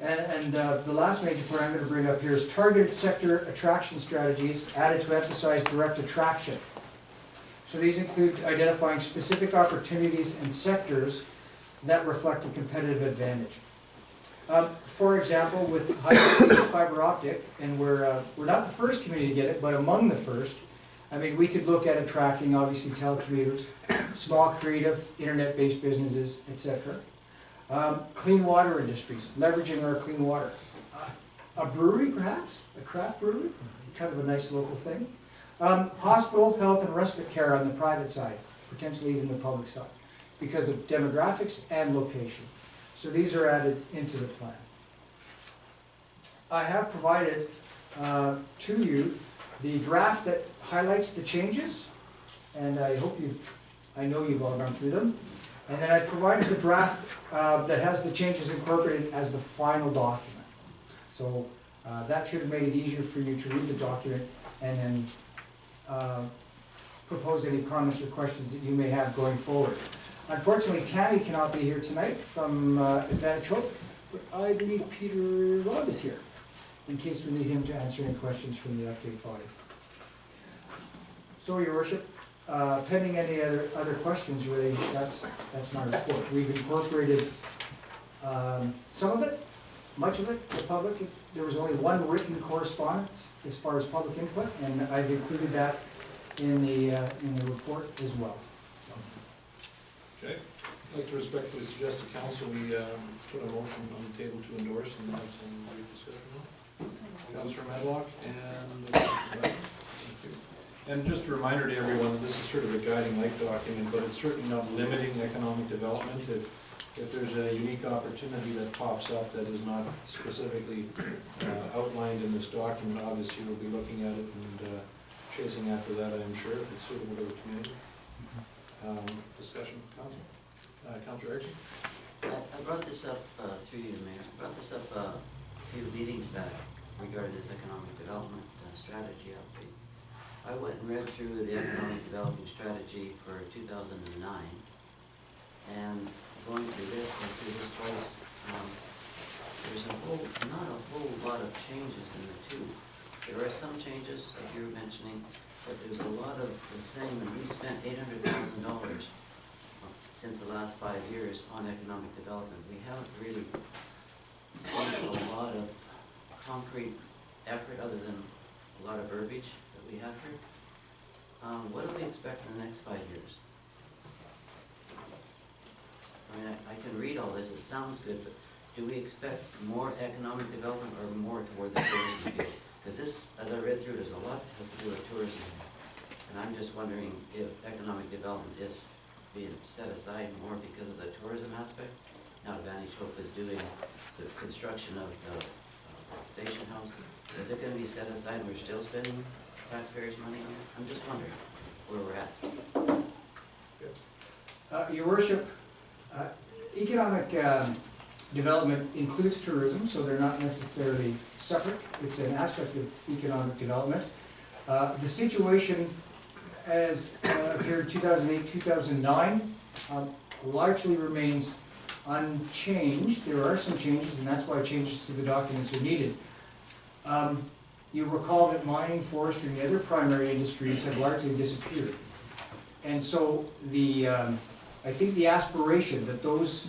And the last major point I'm going to bring up here is targeted sector attraction strategies added to emphasize direct attraction. So these include identifying specific opportunities and sectors that reflect a competitive advantage. For example, with high-speed fiber optic, and we're not the first community to get it, but among the first. I mean, we could look at attracting, obviously, telecommuters, small creative, internet-based businesses, etc. Clean water industries, leveraging our clean water. A brewery, perhaps, a craft brewery, kind of a nice local thing. Hospital, health, and respite care on the private side, potentially even the public side, because of demographics and location. So these are added into the plan. I have provided to you the draft that highlights the changes, and I know you've all gone through them. And then I provided the draft that has the changes incorporated as the final document. So that should have made it easier for you to read the document and then propose any comments or questions that you may have going forward. Unfortunately, Tammy cannot be here tonight from Advantage Hope, but I believe Peter Robb is here, in case we need him to answer any questions from the update body. So, Your Worship, pending any other questions, really, that's my report. We've incorporated some of it, much of it, the public. There was only one written correspondence as far as public input, and I've included that in the report as well. Okay, I'd like to respectfully suggest to council we put a motion on the table to endorse and have some brief discussion on. Councilor Medlock and thank you. And just a reminder to everyone that this is sort of a guiding light document, but it's certainly not limiting economic development. If there's a unique opportunity that pops up that is not specifically outlined in this document, obviously we'll be looking at it and chasing after that, I am sure, if it's suitable to the community. Discussion, council. Councilor Erickson? I brought this up through you, Mayor. I brought this up a few meetings back regarding this economic development strategy update. I went and read through the economic development strategy for 2009, and going through this twice, there's not a whole lot of changes in the two. There are some changes that you were mentioning, but there's a lot of the same, and we spent $800,000 since the last 5 years on economic development. We haven't really seen a lot of concrete effort other than a lot of verbiage that we have here. What do we expect in the next 5 years? I mean, I can read all this, it sounds good, but do we expect more economic development or more toward the tourism field? Because this, as I read through, there's a lot that has to do with tourism. And I'm just wondering if economic development is being set aside more because of the tourism aspect. Now Advantage Hope is doing the construction of the station house. Is it going to be set aside and we're still spending taxpayers' money on this? I'm just wondering where we're at. Your Worship, economic development includes tourism, so they're not necessarily separate. It's an aspect of economic development. The situation as appeared 2008-2009 largely remains unchanged. There are some changes, and that's why changes to the documents are needed. You recall that mining, forestry, and the other primary industries have largely disappeared. And so I think the aspiration that those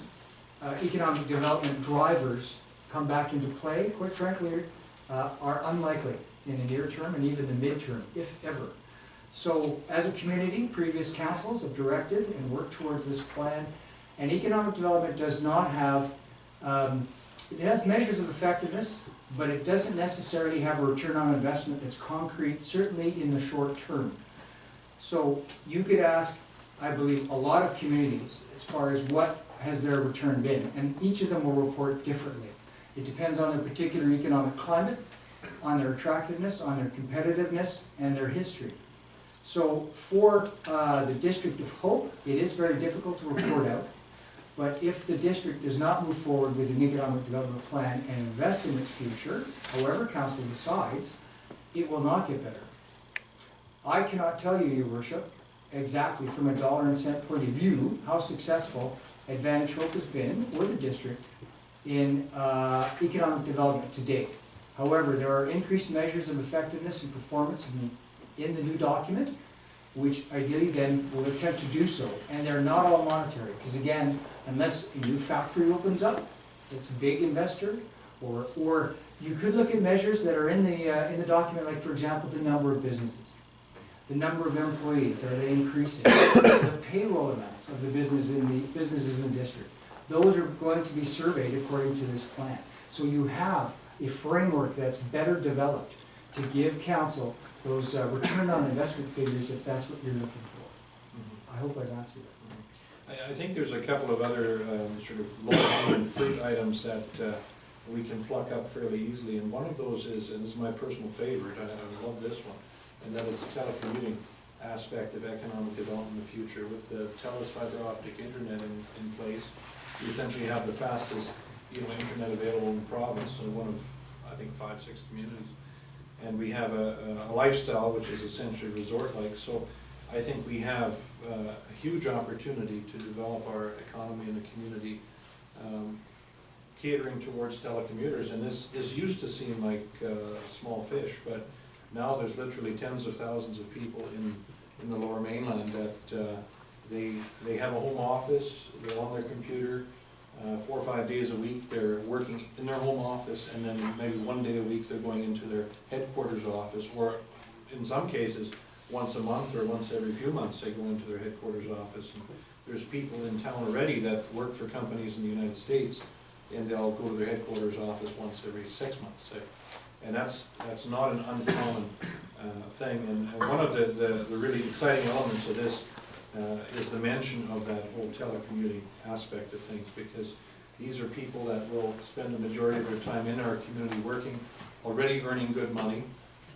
economic development drivers come back into play, quite frankly, are unlikely in the near term and even the midterm, if ever. So as a community, previous councils have directed and worked towards this plan, and economic development does not have, it has measures of effectiveness, but it doesn't necessarily have a return on investment that's concrete, certainly in the short term. So you could ask, I believe, a lot of communities as far as what has their return been, and each of them will report differently. It depends on their particular economic climate, on their attractiveness, on their competitiveness, and their history. So for the District of Hope, it is very difficult to report out, but if the district does not move forward with an economic development plan and invest in its future, however council decides, it will not get better. I cannot tell you, Your Worship, exactly from a dollar and cent point of view how successful Advantage Hope has been, or the district, in economic development to date. However, there are increased measures of effectiveness and performance in the new document, which ideally then will attempt to do so. And they're not all monetary, because again, unless a new factory opens up, it's a big investor, or you could look at measures that are in the document, like for example, the number of businesses, the number of employees, are they increasing? The payroll amounts of the businesses in the district. Those are going to be surveyed according to this plan. So you have a framework that's better developed to give council those return on investment figures if that's what you're looking for. I hope I've answered it. I think there's a couple of other sort of low-hanging fruit items that we can pluck up fairly easily, and one of those is, and this is my personal favorite, I love this one, and that is the telecommuting aspect of economic development in the future. With the TELUS fiber optic internet in place, we essentially have the fastest internet available in the province, so one of, I think, 5, 6 communities. And we have a lifestyle which is essentially resort-like, so I think we have a huge opportunity to develop our economy in the community, catering towards telecommuters. And this used to seem like small fish, but now there's literally tens of thousands of people in the Lower Mainland that they have a home office, they're on their computer, 4 or 5 days a week they're working in their home office, and then maybe 1 day a week they're going into their headquarters office, or in some cases once a month or once every few months they go into their headquarters office. And there's people in town already that work for companies in the United States, and they'll go to their headquarters office once every 6 months, say. And that's not an uncommon thing. And one of the really exciting elements of this is the mention of that whole telecommuting aspect of things, because these are people that will spend the majority of their time in our community working, already earning good money,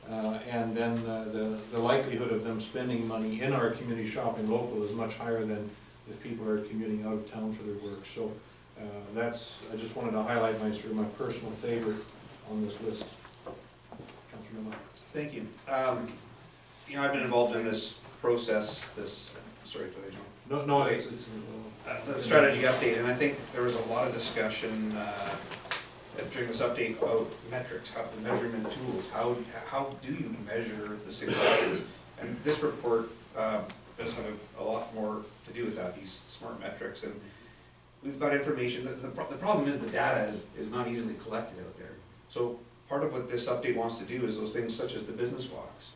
and then the likelihood of them spending money in our community shopping local is much higher than if people are commuting out of town for their work. So I just wanted to highlight my personal favorite on this list. Councilor Miller. Thank you. I've been involved in this process, sorry, did I jump? No, it's the strategy update, and I think there was a lot of discussion during this update about metrics, how the measurement tools, how do you measure the successes? And this report does have a lot more to do with that, these smart metrics, and we've got information. The problem is the data is not easily collected out there. So part of what this update wants to do is those things such as the business walks,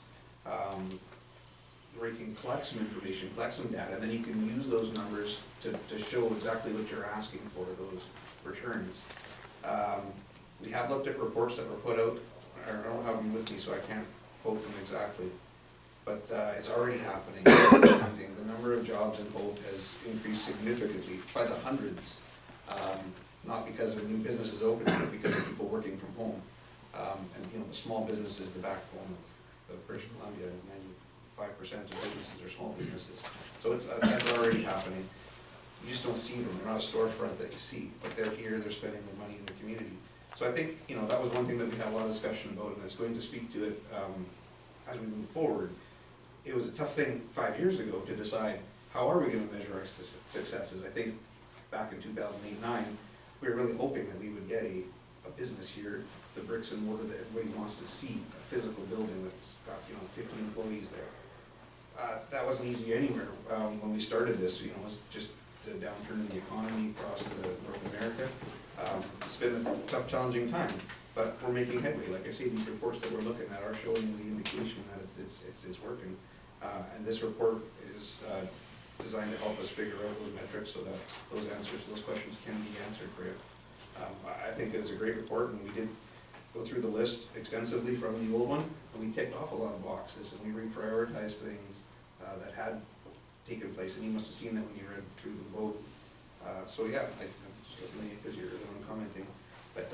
where you can collect some information, collect some data, and then you can use those numbers to show exactly what you're asking for, those returns. We have looked at reports that were put out. I don't have them with me, so I can't quote them exactly. But it's already happening. The number of jobs in Hope has increased significantly by the hundreds, not because of new businesses opening, but because of people working from home. And the small business is the backbone of British Columbia. 95% of businesses are small businesses. So that's already happening. You just don't see them. They're not a storefront that you see, but they're here, they're spending their money in the community. So I think, that was one thing that we had a lot of discussion about, and it's going to speak to it as we move forward. It was a tough thing 5 years ago to decide how are we going to measure our successes. I think back in 2008-09, we were really hoping that we would get a business here, the bricks and mortar that everybody wants to see, a physical building that's got 50 employees there. That wasn't easy anywhere. When we started this, it was just the downturn in the economy across North America. It's been a tough, challenging time, but we're making headway. Like I say, these reports that we're looking at are showing the indication that it's working. And this report is designed to help us figure out those metrics so that those answers to those questions can be answered for you. I think it's a great report, and we did go through the list extensively from the old one, and we ticked off a lot of boxes, and we reprioritized things that had taken place, and you must have seen that when you read through them both. So yeah, I'm just looking at you because you're the one commenting, but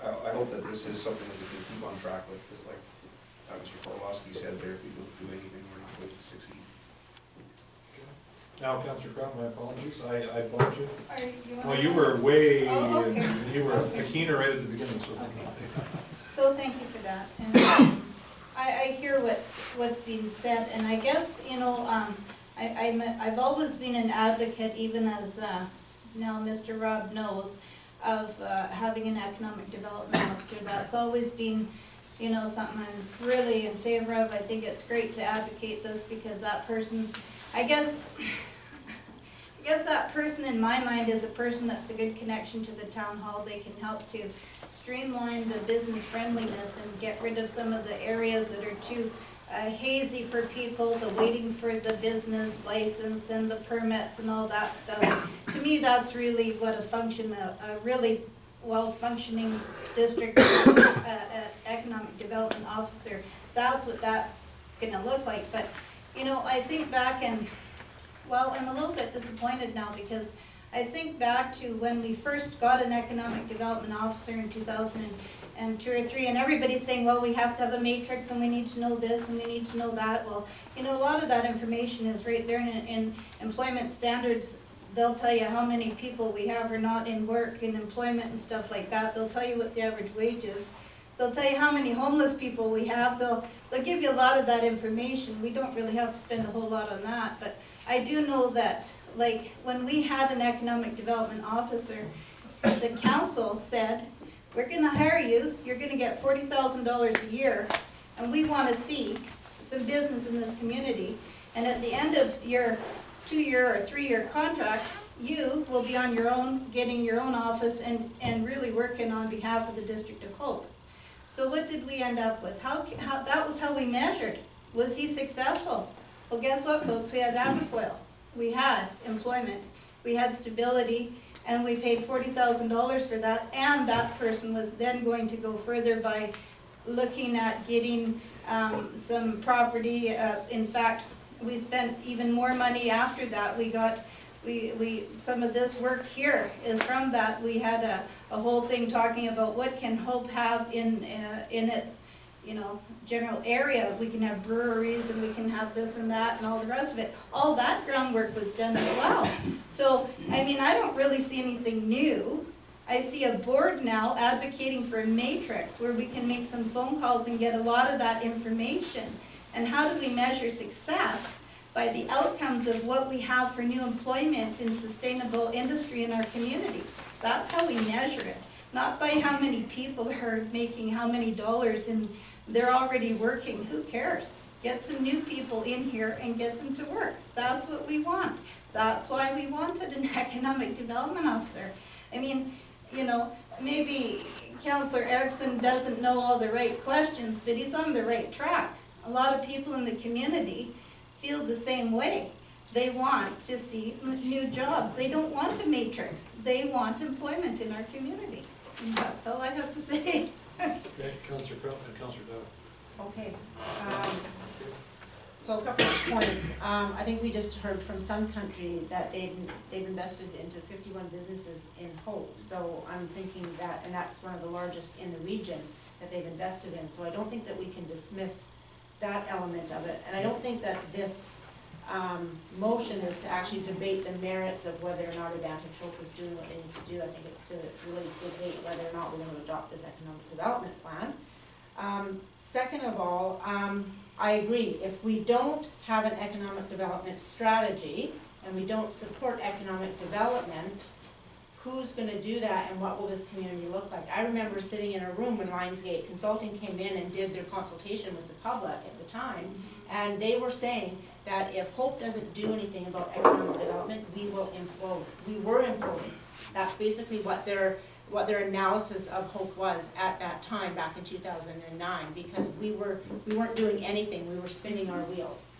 I hope that this is something that we can keep on track with, because like Mr. Korlowski said there, if we don't do anything, we're not going to succeed. Now, Councillor Crop, my apologies, I bumped you. Well, you were way, okay. You were a keener right at the beginning, so. Okay. So thank you for that. And I hear what's being said, and I guess, I've always been an advocate, even as now Mr. Rob knows, of having an economic development officer. That's always been, something I'm really in favor of. I think it's great to advocate this, because that person, I guess that person in my mind is a person that's a good connection to the town hall. They can help to streamline the business friendliness and get rid of some of the areas that are too hazy for people, the waiting for the business license and the permits and all that stuff. To me, that's really what a really well-functioning district economic development officer, that's what that's going to look like. But, I think back and, I'm a little bit disappointed now, because I think back to when we first got an economic development officer in 2009, and 2 or 3, and everybody's saying, well, we have to have a matrix, and we need to know this, and we need to know that. Well, you know, a lot of that information is right there in employment standards. They'll tell you how many people we have or not in work, in employment and stuff like that. They'll tell you what the average wage is. They'll tell you how many homeless people we have. They'll give you a lot of that information. We don't really have to spend a whole lot on that, but I do know that, like, when we had an economic development officer, the council said, we're gonna hire you, you're gonna get $40,000 a year, and we wanna see some business in this community, and at the end of your 2-year or 3-year contract, you will be on your own, getting your own office and really working on behalf of the District of Hope. So what did we end up with? That was how we measured. Was he successful? Well, guess what, folks? We had Aberfoyle. We had employment. We had stability, and we paid $40,000 for that, and that person was then going to go further by looking at getting some property. In fact, we spent even more money after that. Some of this work here is from that. We had a whole thing talking about what can Hope have in its, you know, general area. We can have breweries, and we can have this and that and all the rest of it. All that groundwork was done as well. So, I mean, I don't really see anything new. I see a board now advocating for a matrix where we can make some phone calls and get a lot of that information. And how do we measure success? By the outcomes of what we have for new employment in sustainable industry in our community. That's how we measure it. Not by how many people are making how many dollars and they're already working. Who cares? Get some new people in here and get them to work. That's what we want. That's why we wanted an economic development officer. I mean, you know, maybe Councillor Erickson doesn't know all the right questions, but he's on the right track. A lot of people in the community feel the same way. They want to see new jobs. They don't want a matrix. They want employment in our community. And that's all I have to say. Okay, Councillor Crowe and Councillor Dow. Okay. So a couple of points. I think we just heard from Sun Country that they've invested into 51 businesses in Hope. So I'm thinking that, and that's one of the largest in the region that they've invested in. So I don't think that we can dismiss that element of it. And I don't think that this motion is to actually debate the merits of whether or not Advantage Hope is doing what they need to do. I think it's to really debate whether or not we're going to adopt this economic development plan. Second of all, I agree. If we don't have an economic development strategy and we don't support economic development, who's going to do that and what will this community look like? I remember sitting in a room when Lionsgate Consulting came in and did their consultation with the public at the time, and they were saying that if Hope doesn't do anything about economic development, we will implode. We were imploding. That's basically what their analysis of Hope was at that time back in 2009, because we weren't doing anything. We were spinning our wheels.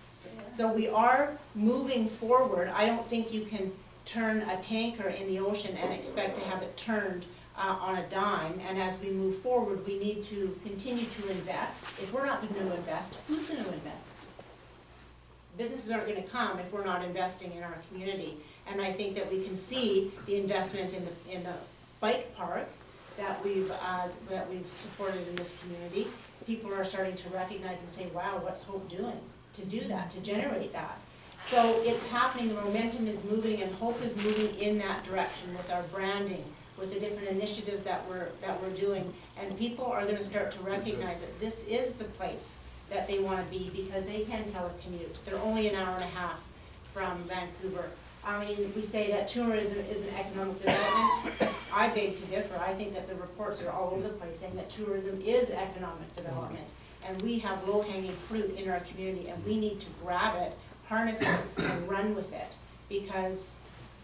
So we are moving forward. I don't think you can turn a tanker in the ocean and expect to have it turned on a dime. And as we move forward, we need to continue to invest. If we're not going to invest, who's going to invest? Businesses aren't going to come if we're not investing in our community. And I think that we can see the investment in the bike park that we've supported in this community. People are starting to recognize and say, wow, what's Hope doing to do that, to generate that? So it's happening, the momentum is moving, and Hope is moving in that direction with our branding, with the different initiatives that we're doing. And people are going to start to recognize that this is the place that they want to be, because they can telecommute. They're only an hour and a half from Vancouver. I mean, we say that tourism is an economic development. I beg to differ. I think that the reports are all over the place saying that tourism is economic development. And we have low-hanging fruit in our community, and we need to grab it, harness it, and run with it, because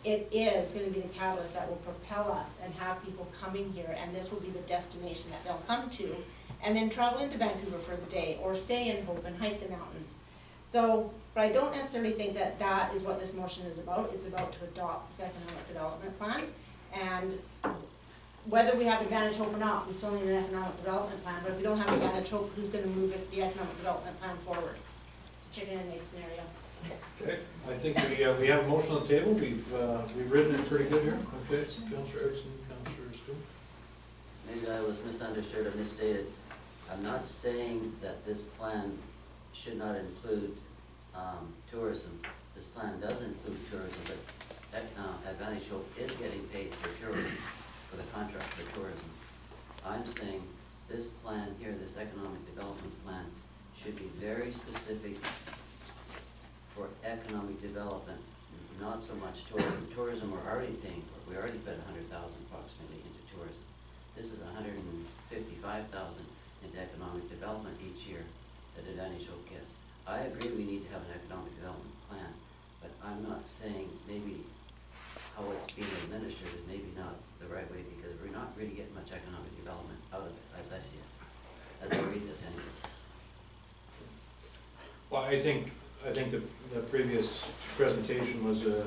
it is going to be the catalyst that will propel us and have people coming here, and this will be the destination that they'll come to, and then travel into Vancouver for the day, or stay in Hope and hike the mountains. So, but I don't necessarily think that that is what this motion is about. It's about to adopt this economic development plan, and whether we have Advantage Hope or not, we still need an economic development plan, but if we don't have Advantage Hope, who's going to move the economic development plan forward? It's a chicken and egg scenario. Okay, I think we have a motion on the table. We've written it pretty good here. Okay, Councillor Erickson, Councillor Stu. maybe I was misunderstood or misstated. I'm not saying that this plan should not include tourism. This plan does include tourism, but Advantage Hope is getting paid for tourism, for the contract for tourism. I'm saying this plan here, this economic development plan, should be very specific for economic development, not so much tourism. Tourism we're already paying for. We already put $100,000 approximately into tourism. This is $155,000 into economic development each year that Advantage Hope gets. I agree we need to have an economic development plan, but I'm not saying maybe how it's being administered is maybe not the right way, because we're not really getting much economic development out of it, as I see it, as I read this anyway. Well, I think the previous presentation was a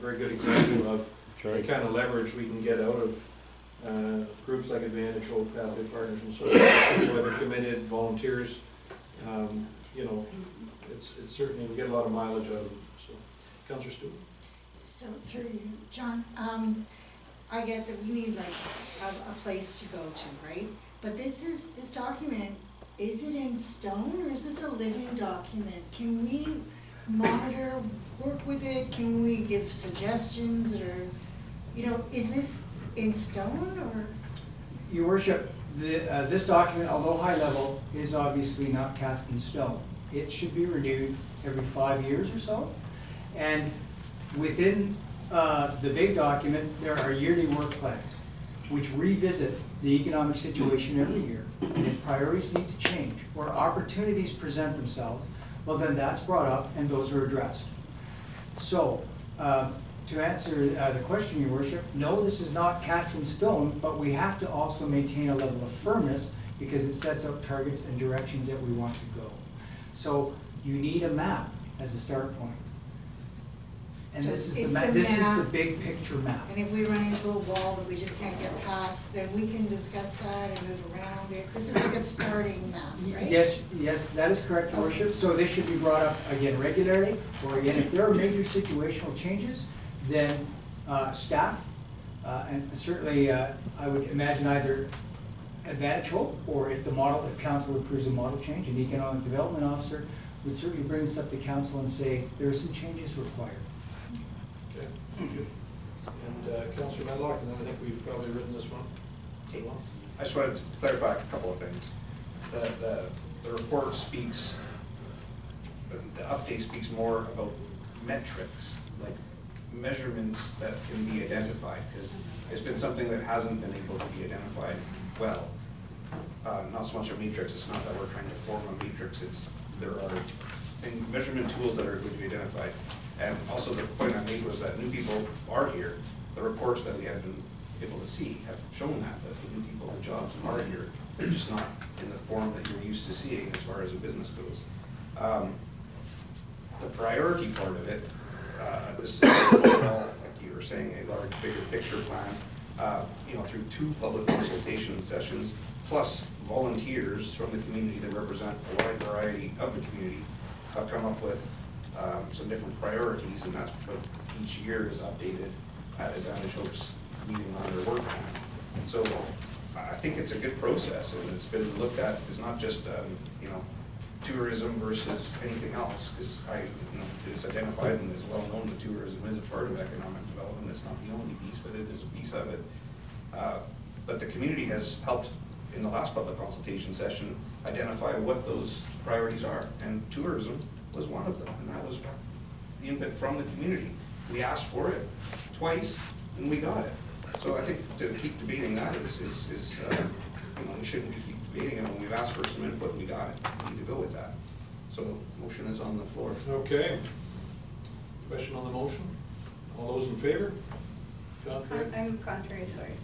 very good example of the kind of leverage we can get out of groups like Advantage Hope, Pathway Partners, and so on. People that are committed, volunteers. You know, it's certainly, we get a lot of mileage out of them. So, Councillor Stewart. So through you, John, I get that we need like a place to go to, right? But this document, is it in stone or is this a living document? Can we monitor, work with it? Can we give suggestions, or, you know, is this in stone or? Your worship, this document, although high level, is obviously not cast in stone. It should be renewed every 5 years or so. And within the big document, there are yearly work plans, which revisit the economic situation every year. And if priorities need to change or opportunities present themselves, well then that's brought up and those are addressed. So, to answer the question, Your Worship, no, this is not cast in stone, but we have to also maintain a level of firmness because it sets out targets and directions that we want to go. So you need a map as a start point. And So this is it's the the this is the map. big picture map. And if we run into a wall that we just can't get past, then we can discuss that and move around it. This is like a starting map, right? Yes, that is correct, Your Worship. So this should be brought up again regularly, or again, if there are major situational changes, then staff, and certainly I would imagine either Advantage Hope, or if council approves a model change, an economic development officer would certainly bring this up to council and say, there are some changes required. Okay, good. And Councillor Medlock, and then I think we've probably written this one. I just wanted to clarify a couple of things. The report speaks, the update speaks more about metrics, like measurements that can be identified, because it's been something that hasn't been able to be identified well. Not so much a matrix, it's not that we're trying to form a matrix, there are measurement tools that are going to be identified. And also the point I made was that new people are here. The reports that we have been able to see have shown that the new people in jobs are here. They're just not in the form that you're used to seeing as far as a business goes. The priority part of it, this is overall, like you were saying, a large, bigger picture plan, you know, through 2 public consultation sessions, plus volunteers from the community that represent a wide variety of the community have come up with some different priorities, and that's what each year is updated at Advantage Hope's meeting on their work plan. So I think it's a good process, and it's been looked at as not just you know, tourism versus anything else, because it's identified and is well known that tourism is a part of economic development. It's not the only piece, but it is a piece of it. But the community has helped in the last public consultation session identify what those priorities are, and tourism was one of them, and that was the input from the community. We asked for it twice, and we got it. So I think to keep debating that is you know, we shouldn't keep debating it. When we've asked for some input, we got it. We need to go with that. So motion is on the floor. Okay. Question on the motion? All those in favor? Contrary? I'm contrary, sorry.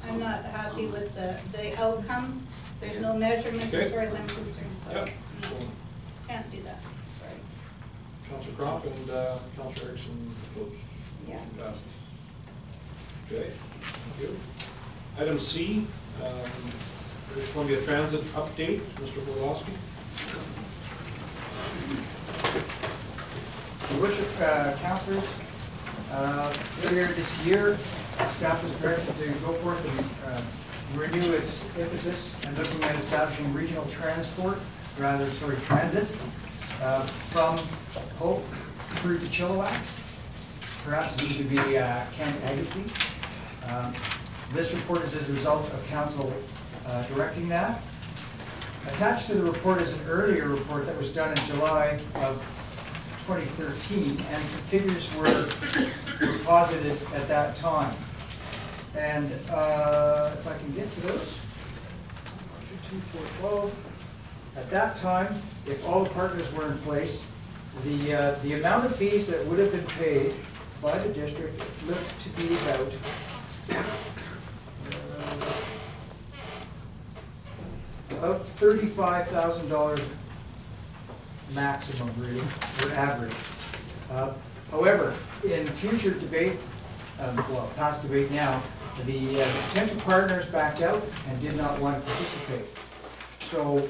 I'm not happy with the outcomes. There's no measurement as far as I'm concerned, so Yep. no, can't do that, sorry. Councillor Crop and Councillor Erickson opposed. Yeah. Motion passes. Okay, thank you. Item C, British Columbia Transit update, Mr. Woloski. Your Worship, councillors, earlier this year, Staff was directed to go forth and renew its emphasis and looking at establishing regional transport, transit, from Hope through to Chilliwack, perhaps it needs to be Camp Agassiz. This report is as a result of council directing that. Attached to the report is an earlier report that was done in July of 2013, and some figures were posited at that time. And if I can get to those, 2, 4, 12. At that time, if all the partners were in place, the amount of fees that would have been paid by the district looked to be about $35,000 maximum, really, or average. However, in future debate, well, past debate now, the potential partners backed out and did not want to participate. So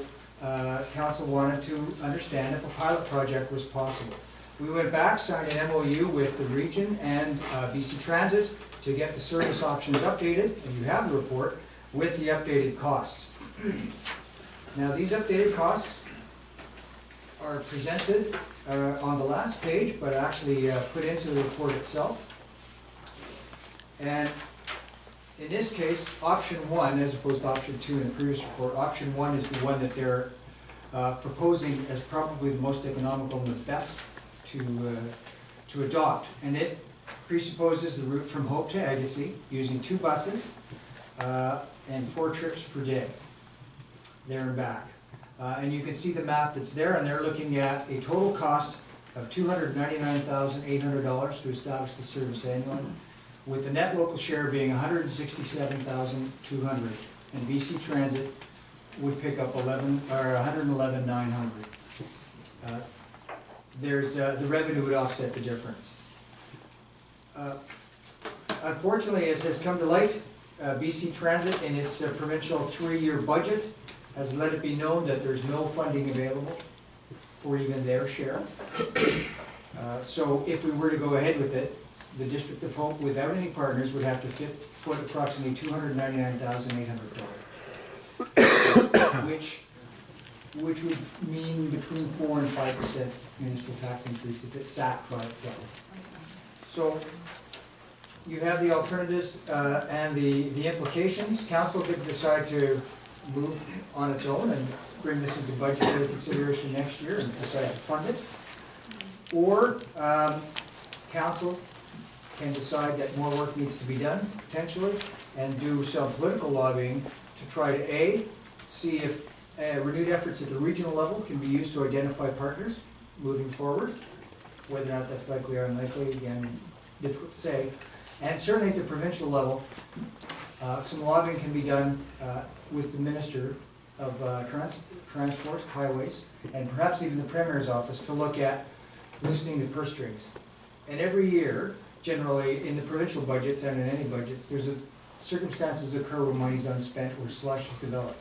council wanted to understand if a pilot project was possible. We went back, signed an MOU with the region and BC Transit to get the service options updated, and you have the report, with the updated costs. Now, these updated costs are presented on the last page, but actually put into the report itself. And in this case, option 1, as opposed to option 2 in the previous report, option 1 is the one that they're proposing as probably the most economical and the best to adopt. And it presupposes the route from Hope to Agassiz using 2 buses and 4 trips per day, there and back. And you can see the math that's there, and they're looking at a total cost of $299,800 to establish the service annually, with the net local share being $167,200, and BC Transit would pick up $111,900. The revenue would offset the difference. Unfortunately, as has come to light, BC Transit in its provincial 3-year budget has let it be known that there's no funding available for even their share. So if we were to go ahead with it, the District of Hope, without any partners, would have to foot approximately $299,800, which would mean between 4 and 5% municipal tax increase if it sat by itself. So you have the alternatives and the implications. Council could decide to move on its own and bring this into budgetary consideration next year and decide to fund it. Or council can decide that more work needs to be done, potentially, and do some political lobbying to try to see if renewed efforts at the regional level can be used to identify partners moving forward. Whether or not that's likely or unlikely, again, difficult to say. And certainly at the provincial level, some lobbying can be done with the Minister of Transport, Highways, and perhaps even the Premier's office to look at loosening the purse strings. And every year, generally, in the provincial budgets and in any budgets, circumstances occur where money's unspent or slush is developed.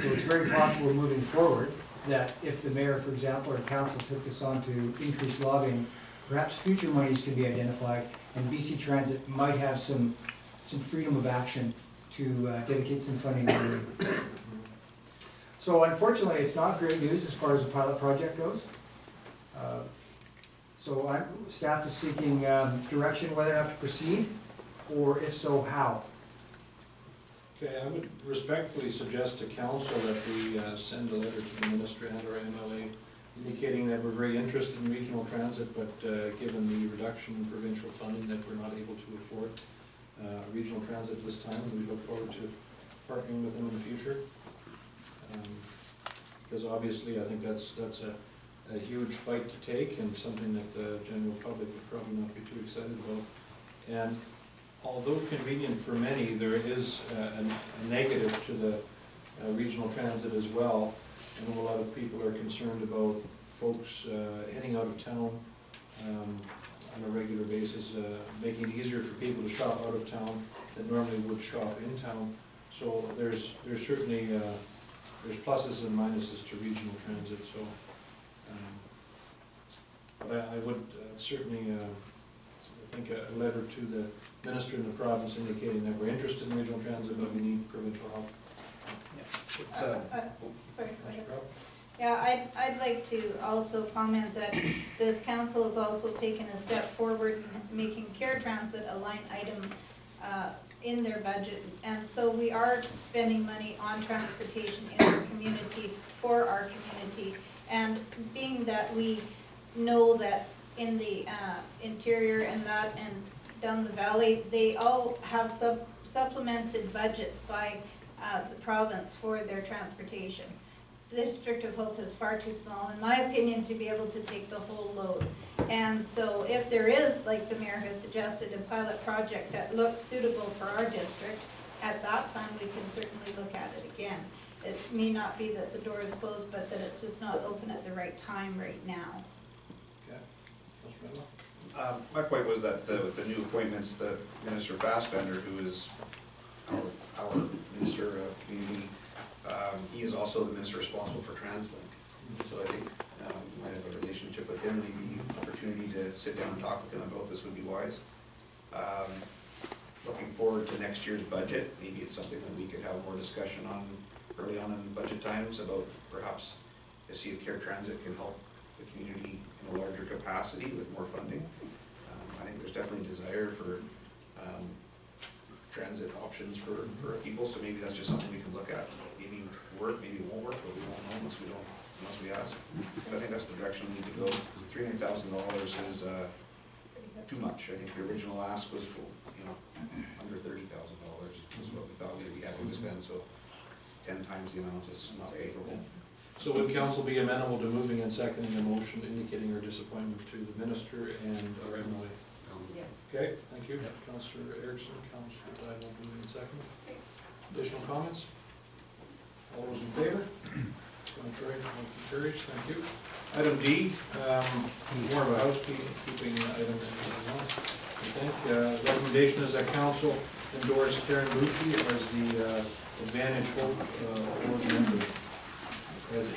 So it's very possible moving forward that if the mayor, for example, or council took this on to increase lobbying, perhaps future monies could be identified, and BC Transit might have some freedom of action to dedicate some funding to it. So unfortunately, it's not great news as far as the pilot project goes. So staff is seeking direction whether or not to proceed, or if so, how. Okay, I would respectfully suggest to council that we send a letter to the minister and our MLA indicating that we're very interested in regional transit, but given the reduction in provincial funding, that we're not able to afford regional transit at this time, and we look forward to partnering with them in the future. Because obviously I think that's a huge fight to take, and something that the general public would probably not be too excited about. And although convenient for many, there is a negative to the regional transit as well. I know a lot of people are concerned about folks heading out of town on a regular basis, making it easier for people to shop out of town that normally would shop in town. So there's certainly there's pluses and minuses to regional transit. So, but I would certainly think, a letter to the minister in the province indicating that we're interested in regional transit, but we need provincial help. It's, Sorry, go Councillor ahead. Crowell? Yeah, I'd like to also comment that this council has also taken a step forward in making Care Transit a line item in their budget. And so we are spending money on transportation in our community, for our community. And being that we know that in the interior and that and down the valley, they all have supplemented budgets by the province for their transportation. The District of Hope is far too small, in my opinion, to be able to take the whole load. And so if there is, like the mayor has suggested, a pilot project that looks suitable for our district, at that time we can certainly look at it again. It may not be that the door is closed, but that it's just not open at the right time right now. Okay. Councillor Medlock? My point was that with the new appointments, the Minister Fassbender, who is our Minister of Community, he is also the minister responsible for TransLink. So I think we might have a relationship with him, maybe opportunity to sit down and talk with him about this would be wise. Looking forward to next year's budget, maybe it's something that we could have more discussion on early on in budget times about perhaps to see if Care Transit can help the community in a larger capacity with more funding. I think there's definitely a desire for transit options for people, so maybe that's just something we can look at. Maybe work, maybe it won't work, but we won't know unless we ask. But I think that's the direction we need to go. $300,000 is too much. I think the original ask was, under $30,000 is what we thought we'd be having to spend, so 10 times the amount is not favorable. So would council be amenable to moving and seconding a motion indicating our disappointment to the minister and our MLA? Yes. Okay, thank you. Councillor Erickson, Councillor Diamond, moving and seconding. Additional comments? All those in favor? Contrary, motion carries. Thank you. Item D, more of a housekeeping item than anything else. I think recommendation is that council endorse Karen Bucci as the Advantage Hope board member, as a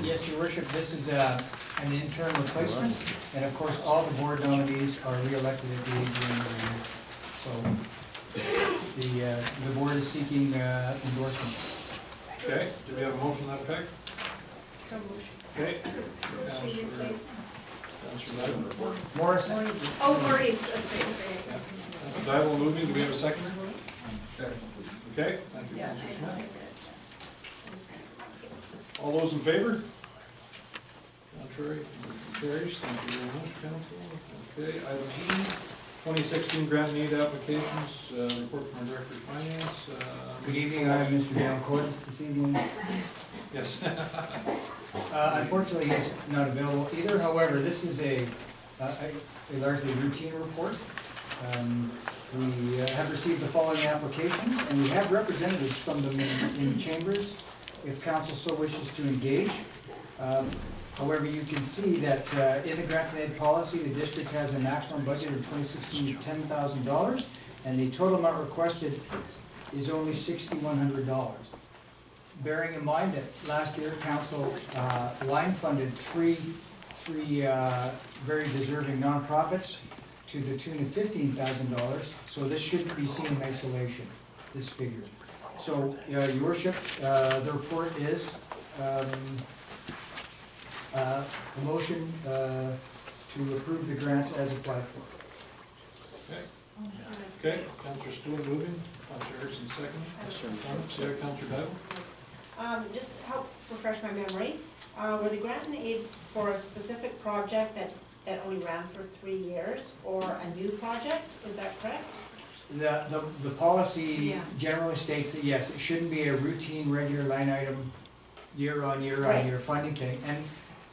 Yes, Your Worship, this is an interim replacement, and of course, all the board nominees are re-elected at the AGM every year. So the board is seeking endorsement. Okay, do we have a motion to that effect? So moved. Okay. Councillor Diamond. Morris? Oh, Maurice, Councillor Diamond moving, do we have a seconder? Okay, thank you, Yeah. Councillor Smith. All those in favor? Contrary, motion carries. Thank you very much, council. Okay, item E, 2016 grant need applications, report from our Director of Finance. Good evening, I'm Mr. Dan Cordis this evening. Yes. Unfortunately, he's not available either. However, this is a largely routine report. We have received the following applications, and we have representatives from them in chambers, if council so wishes to engage. However, you can see that in the grant and aid policy, the district has a maximum budget of 2016 of $10,000, and the total amount requested is only $6,100. Bearing in mind that last year, council line funded three very deserving nonprofits to the tune of $15,000, so this shouldn't be seen in isolation, this figure. So, Your Worship, the report is a motion to approve the grants as applied for. Okay. Okay, Councillor Stewart moving, Councillor Erickson second. Councillor Diamond. Just to help refresh my memory, were the grant and aids for a specific project that only ran for 3 years, or a new project, is that correct? The policy Yeah. generally states that yes, it shouldn't be a routine, regular line item, year on year funding thing.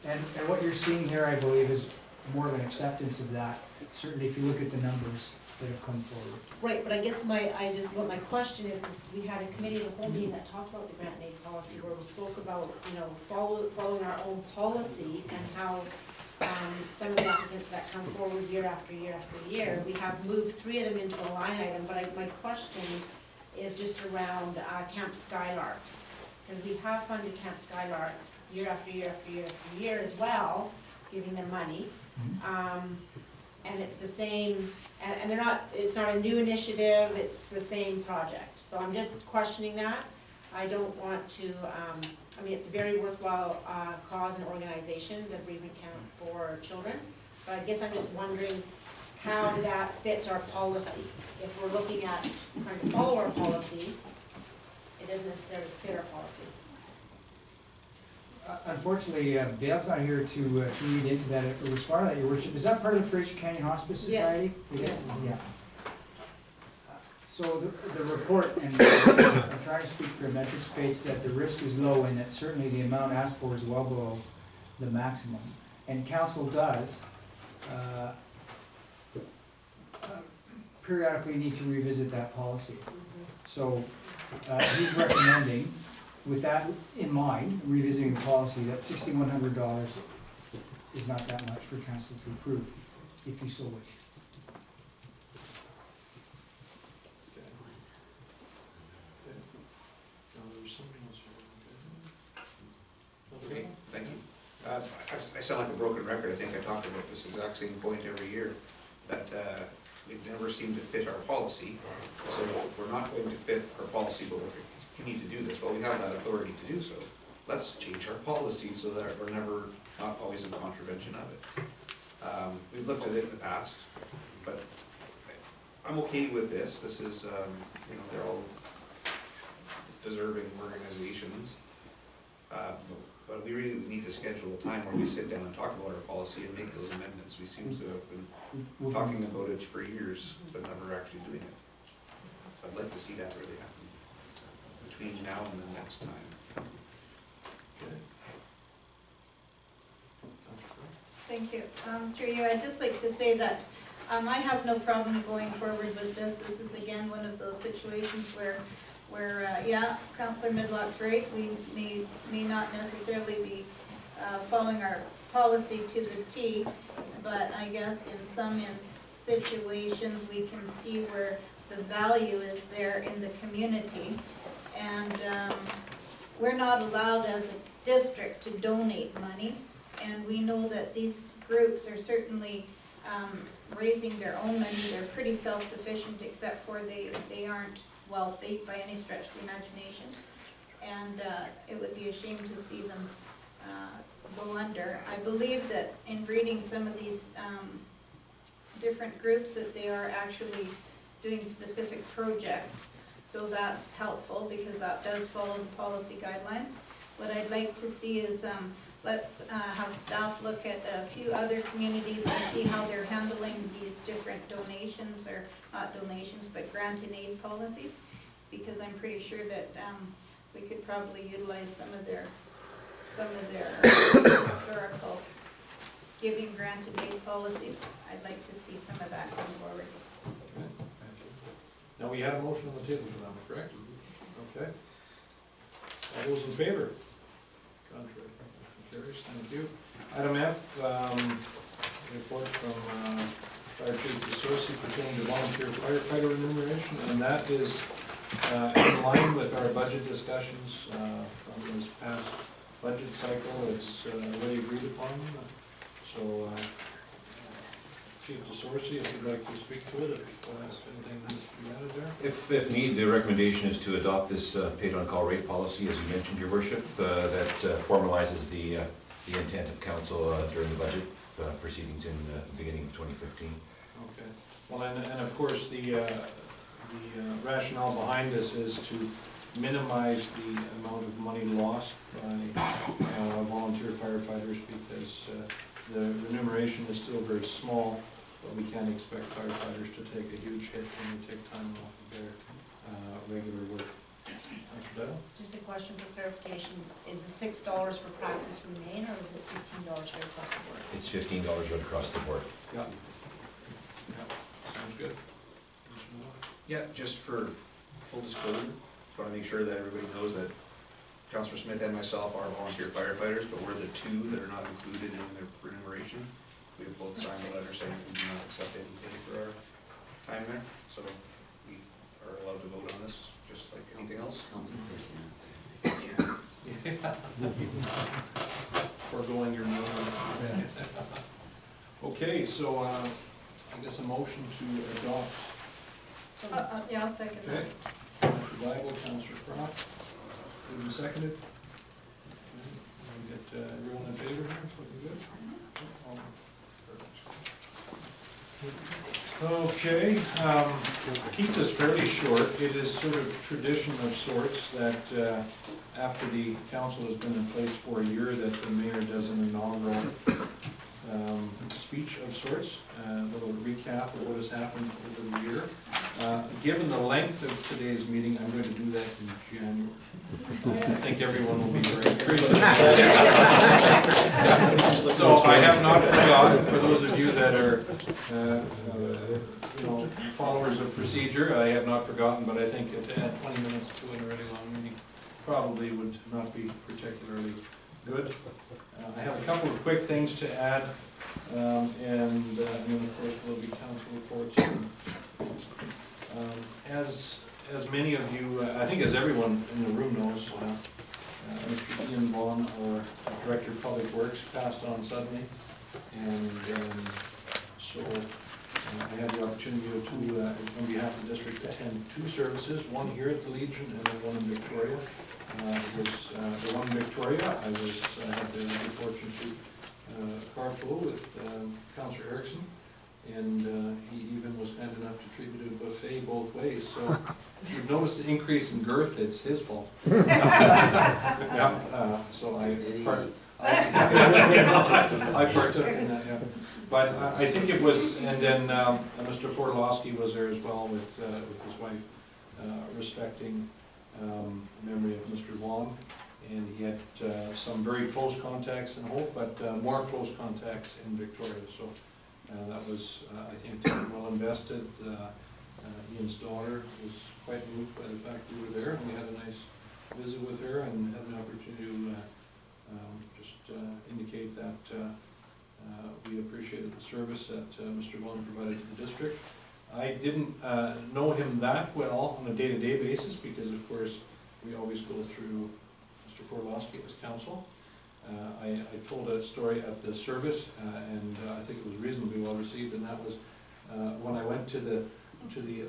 And what you're seeing here, I believe, is more of an acceptance of that, certainly if you look at the numbers that have come forward. Right, but I guess what my question is, because we had a committee of the whole meeting that talked about the grant and aid policy, where we spoke about, following our own policy and how some of the applicants that come forward year after year after year, we have moved 3 of them into a line item, but my question is just around Camp Skylark. Because we have funded Camp Skylark year after year after year after year as well, giving them money. and it's the same, and they're not, it's not a new initiative, it's the same project. So I'm just questioning that. I don't want to, I mean, it's a very worthwhile cause and organization, the bereavement camp for children. But I guess I'm just wondering how that fits our policy. If we're looking at trying to follow our policy, it doesn't necessarily fit our policy. Unfortunately, Dale's not here to read into that. It was part of that, Your Worship. Is that part of the Fraser Canyon Hospice Society? Yes. Yeah. So the report, and I'm trying to speak for him, anticipates that the risk is low and that certainly the amount asked for is well below the maximum. And council does periodically need to revisit that policy. So he's recommending, with that in mind, revisiting the policy, that $6,100 is not that much for council to approve, if you so wish. Okay, thank you. I sound like a broken record. I think I talked about this exact same point every year, that we've never seemed to fit our policy. So if we're not going to fit our policy, but we continue to do this, well, we have that authority to do so. Let's change our policy so that we're never, not always in contravention of it. We've looked at it in the past, but I'm okay with this. This is, you know, they're all deserving organizations. But we really need to schedule a time where we sit down and talk about our policy and make those amendments. We seem to have been talking about it for years, but never actually doing it. So I'd like to see that really happen between now and the next time. Thank you. Through you, I'd just like to say that I have no problem going forward with this. This is again one of those situations where yeah, Councillor Midlock's right. We may not necessarily be following our policy to the T, but I guess in some situations we can see where the value is there in the community. And we're not allowed as a district to donate money. And we know that these groups are certainly raising their own money. They're pretty self-sufficient, except for they aren't wealthy by any stretch of the imagination. And it would be a shame to see them go under. I believe that in reading some of these different groups that they are actually doing specific projects. So that's helpful because that does follow the policy guidelines. What I'd like to see is let's have staff look at a few other communities and see how they're handling these different donations, or not donations, but grant and aid policies, because I'm pretty sure that we could probably utilize some of their historical giving grant and aid policies. I'd like to see some of that come forward. Okay, thank you. Now we had a motion on the table for that, correct? Okay. All those in favor? Contrary. Carries, thank you. Item F, report from Fire Chief DeSoucy pertaining to volunteer firefighter remuneration, and that is in line with our budget discussions from this past budget cycle. It's already agreed upon. So Chief DeSoucy, if you'd like to speak to it, if anything needs to be added there. If need, the recommendation is to adopt this paid-on-call rate policy, as you mentioned, Your Worship, that formalizes the intent of council during the budget proceedings in the beginning of 2015. Okay. Well, and of course, the rationale behind this is to minimize the amount of money lost by volunteer firefighters, because the remuneration is still very small. But we can't expect firefighters to take a huge hit when they take time off of their regular work. Just a question for clarification, is the $6 for practice remain, or is it $15 right across the board? It's $15 right across the board. Yeah. Sounds good. Yeah, just for full disclosure, just want to make sure that everybody knows that Councillor Smith and myself are volunteer firefighters, but we're the two that are not included in the remuneration. We have both signed a letter saying we do not accept any pay for our time there, so we are allowed to vote on this, just like anything else. Foregoing your name. Okay, so I guess a motion to adopt. Yeah, I'll second that. Okay. Councillor Bible, Councillor Croft, moved and seconded. Okay. We get everyone in favor here, it's looking good. All perfect. Okay, keep this fairly short. It is sort of tradition of sorts that after the council has been in place for a year, that the mayor does an inaugural speech of sorts, a little recap of what has happened over the year. Given the length of today's meeting, I'm going to do that in January. I think everyone will be very appreciative. So I have not forgotten, for those of you that are followers of procedure, I have not forgotten, but I think to add 20 minutes to an already long meeting probably would not be particularly good. I have a couple of quick things to add, and then of course will be council reports. As many of you, I think as everyone in the room knows, Mr. Ian Vaughan, our Director of Public Works, passed on suddenly, and so I had the opportunity to, on behalf of the district, attend 2 services, one here at the Legion and then one in Victoria. It was the one in Victoria. I had the good fortune to carpool with Councillor Erickson, and he even was kind enough to treat me to a buffet both ways. So if you've noticed the increase in girth, it's his fault. Yeah, so I partook in that, yeah. But I think it was, and then Mr. Fortolowski was there as well with his wife, respecting the memory of Mr. Vaughan. And he had some very close contacts in Hope, but more close contacts in Victoria. So that was, I think, well invested. Ian's daughter was quite moved by the fact we were there, and we had a nice visit with her and had an opportunity to just indicate that we appreciated the service that Mr. Vaughan provided to the district. I didn't know him that well on a day-to-day basis because, of course, we always go through Mr. Fortolowski as counsel. I told a story at the service, and I think it was reasonably well received, and that was when I went to the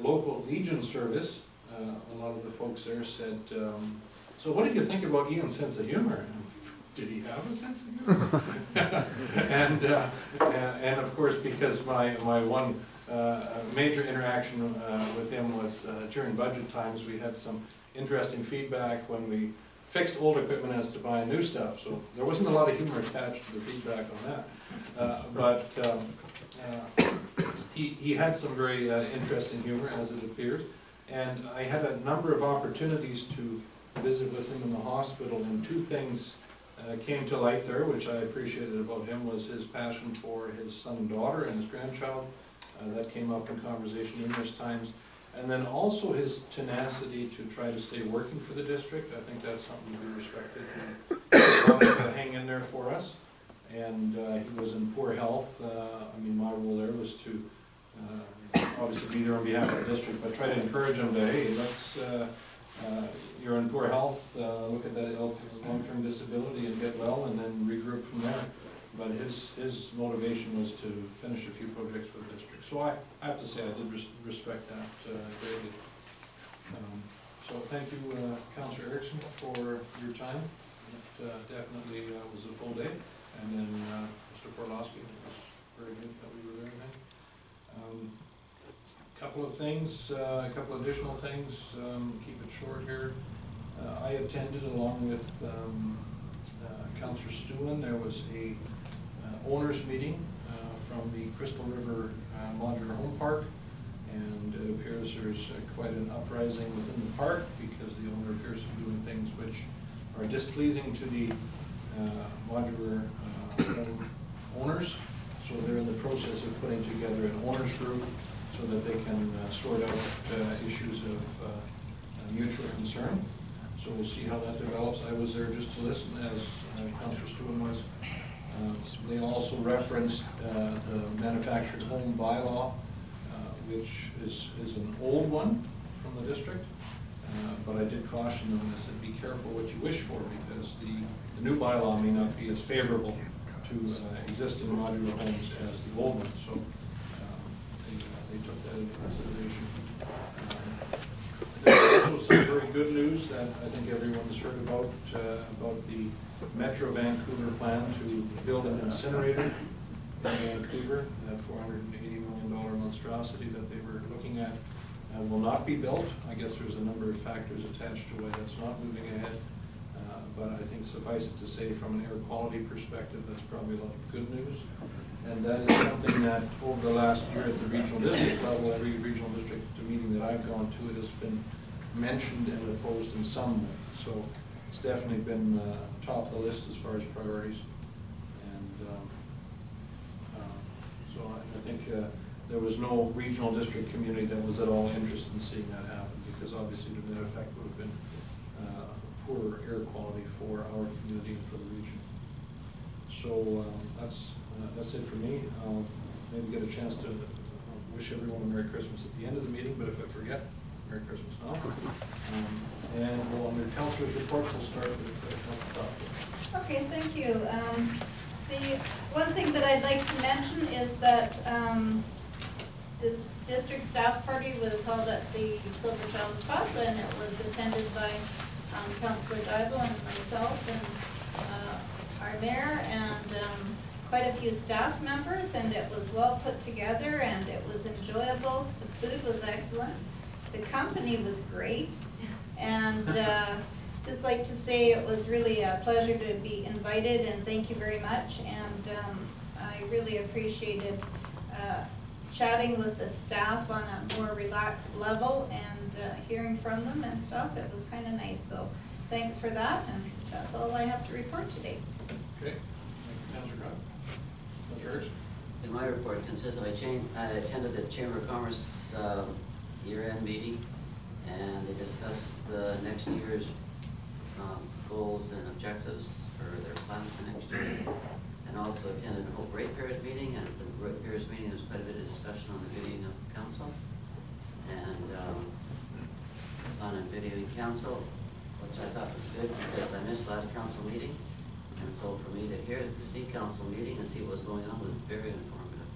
local Legion service. A lot of the folks there said, so what did you think about Ian's sense of humor? Did he have a sense of humor? and of course, because my one major interaction with him was during budget times, we had some interesting feedback when we fixed old equipment as to buying new stuff. So there wasn't a lot of humor attached to the feedback on that. He had some very interesting humor, as it appears. And I had a number of opportunities to visit with him in the hospital, and 2 things came to light there, which I appreciated about him, was his passion for his son and daughter and his grandchild. That came up in conversation numerous times. And then also his tenacity to try to stay working for the district. I think that's something to be respected. He wanted to hang in there for us. And he was in poor health. I mean, my role there was to obviously be there on behalf of the district, but try to encourage him to, hey, let's, you're in poor health, look at that long-term disability and get well, and then regroup from there. But his motivation was to finish a few projects for the district. So I have to say I did respect that greatly. So thank you, Councillor Erickson, for your time. It definitely was a full day. And then Mr. Fortolowski, it was very good that we were there tonight. Couple of things, a couple additional things, keep it short here. I attended along with Councillor Stewin. There was a owners meeting from the Crystal River Modular Home Park, and it appears there's quite an uprising within the park because the owner appears to be doing things which are displeasing to the modular home owners. So they're in the process of putting together an owners group so that they can sort out issues of mutual concern. So we'll see how that develops. I was there just to listen, as Councillor Stewin was. They also referenced the manufactured home bylaw, which is an old one from the district. But I did caution them, I said, be careful what you wish for, because the new bylaw may not be as favorable to existing modular homes as the old one. So they took that into consideration. There's also some very good news that I think everyone's heard about the Metro Vancouver plan to build an incinerator in Vancouver. That $480 million monstrosity that they were looking at will not be built. I guess there's a number of factors attached to why that's not moving ahead. But I think suffice it to say, from an air quality perspective, that's probably a lot of good news. And that is something that over the last year at the regional district level, every regional district meeting that I've gone to, it has been mentioned and opposed in some way. So it's definitely been top of the list as far as priorities. And so I think there was no regional district community that was at all interested in seeing that happen, because obviously the net effect would have been poor air quality for our community and for the region. So that's it for me. I'll maybe get a chance to wish everyone a Merry Christmas at the end of the meeting, but if I forget, Merry Christmas now. And we'll, under Councilor's reports, we'll start with Councilor Crawford. Okay, thank you. The one thing that I'd like to mention is that the district staff party was held at the Silver Chalice Plaza, and it was attended by Councilor Dybel and myself and our mayor and quite a few staff members, and it was well put together and it was enjoyable. The food was excellent. The company was great, and just like to say it was really a pleasure to be invited, and thank you very much. And I really appreciated chatting with the staff on a more relaxed level and hearing from them and stuff. It was kind of nice, so thanks for that, and that's all I have to report today. Okay, thank you, Councilor Grant. Councilor Hurst? In my report consists of, I attended the Chamber of Commerce year-end meeting, and they discussed the next year's goals and objectives for their plans for next year. And also attended a Hope Ratepayers meeting, and at the Ratepayers meeting there was quite a bit of discussion on the videoing of council. And on a videoing council, which I thought was good because I missed last council meeting. And so for me to see council meeting and see what was going on was very informative.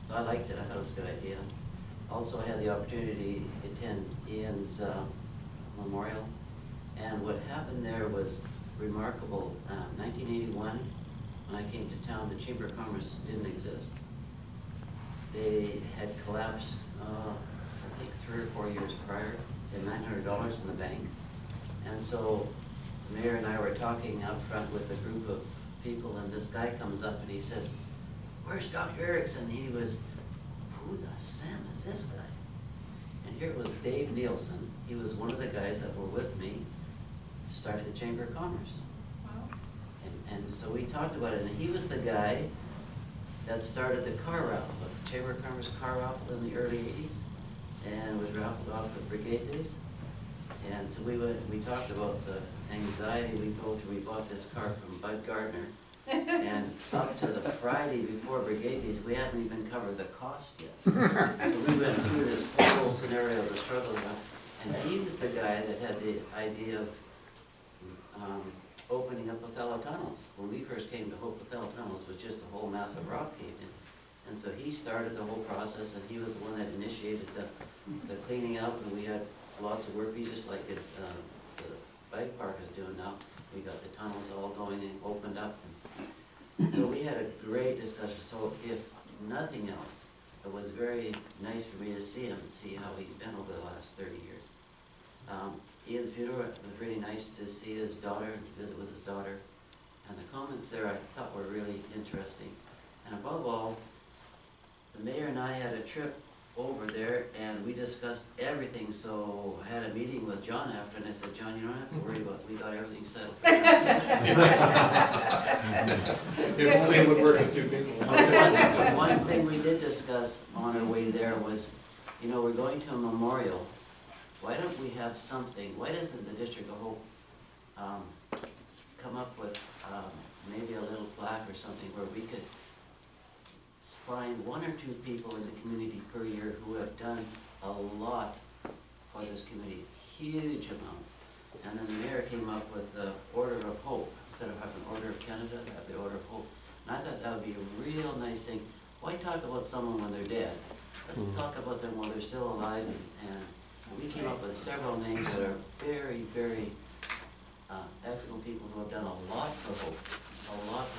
So I liked it. I thought it was a good idea. Also, I had the opportunity to attend Ian's memorial. And what happened there was remarkable. 1981, when I came to town, the Chamber of Commerce didn't exist. They had collapsed, I think 3 or 4 years prior, had $900 in the bank. And so the mayor and I were talking out front with a group of people, and this guy comes up and he says, "Where's Dr. Erickson?" He was, "Who the Sam is this guy?" And here it was Dave Nielsen. He was one of the guys that were with me, started the Chamber of Commerce. Wow. And so we talked about it, and he was the guy that started the car raffle, the Chamber of Commerce car raffle in the early 80s, and was raffled off at Brigade Days. And so we talked about the anxiety we go through. We bought this car from Bud Gardner, and up to the Friday before Brigade Days, we haven't even covered the cost yet. So we went through this whole scenario of the struggle, and he was the guy that had the idea of opening up Othello Tunnels. When we first came to Hope, Othello Tunnels was just a whole massive rock caved in. And so he started the whole process, and he was the one that initiated the cleaning up, and we had lots of work. We just like the bike park is doing now. We got the tunnels all going and opened up. And so we had a great discussion. So if nothing else, it was very nice for me to see him and see how he's been over the last 30 years. Ian's funeral, it was really nice to see his daughter, visit with his daughter. And the comments there I thought were really interesting. And above all, the mayor and I had a trip over there and we discussed everything. So I had a meeting with John after, and I said, "John, you don't have to worry about it. We got everything settled." If only it would work with 2 people. One thing we did discuss on our way there was, you know, we're going to a memorial. Why don't we have something? Why doesn't the District of Hope come up with maybe a little plaque or something where we could find 1 or 2 people in the community per year who have done a lot for this community, huge amounts. And then the mayor came up with the Order of Hope. Instead of having Order of Canada, have the Order of Hope. And I thought that would be a real nice thing. Why talk about someone when they're dead? let's talk about them while they're still alive, and we came up with several names that are very, very excellent people who have done a lot for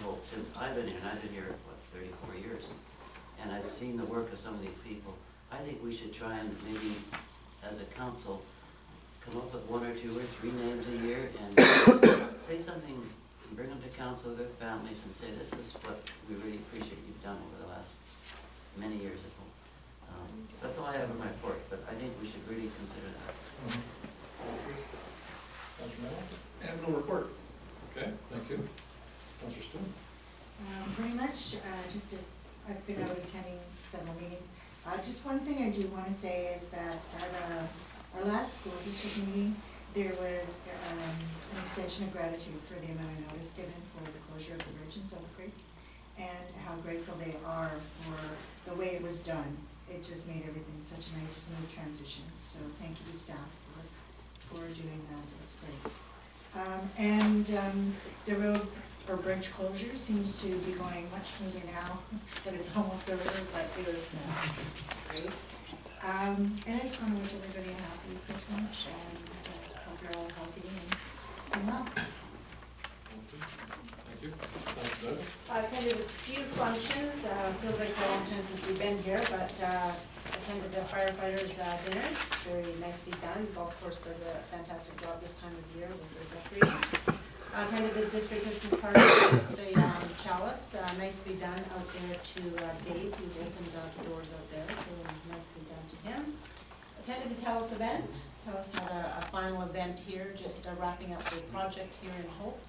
Hope since I've been here, and I've been here, what, 34 years. And I've seen the work of some of these people. I think we should try and maybe, as a council, come up with 1 or 2 or 3 names a year and say something, and bring them to council with their families and say, this is what we really appreciate you've done over the last many years at Hope. That's all I have in my report, but I think we should really consider that. Councilor Melo? I have no report. Okay, thank you. Councilor Stone? Pretty much, I've been out attending several meetings. Just one thing I do want to say is that at our last school district meeting, there was an extension of gratitude for the amount of notice given for the closure of the bridge in Silver Creek, and how grateful they are for the way it was done. It just made everything such a nice, smooth transition. So thank you to staff for doing that. That's great. The road or bridge closure seems to be going much smoother now, but it's almost over, but it was great. And I just want to wish everybody a happy Christmas, and hope you're all healthy and well. Thank you. Councilor Bennett? I attended a few functions, feels like a long time since we've been here, but attended the firefighters dinner, very nicely done. Golf course does a fantastic job this time of year with the decorating. Attended the district Christmas party, the Chalice, nicely done out there to Dave, who's opened the doors out there, so nicely done to him. Attended the TELUS event. TELUS had a final event here, just wrapping up the project here in Hope.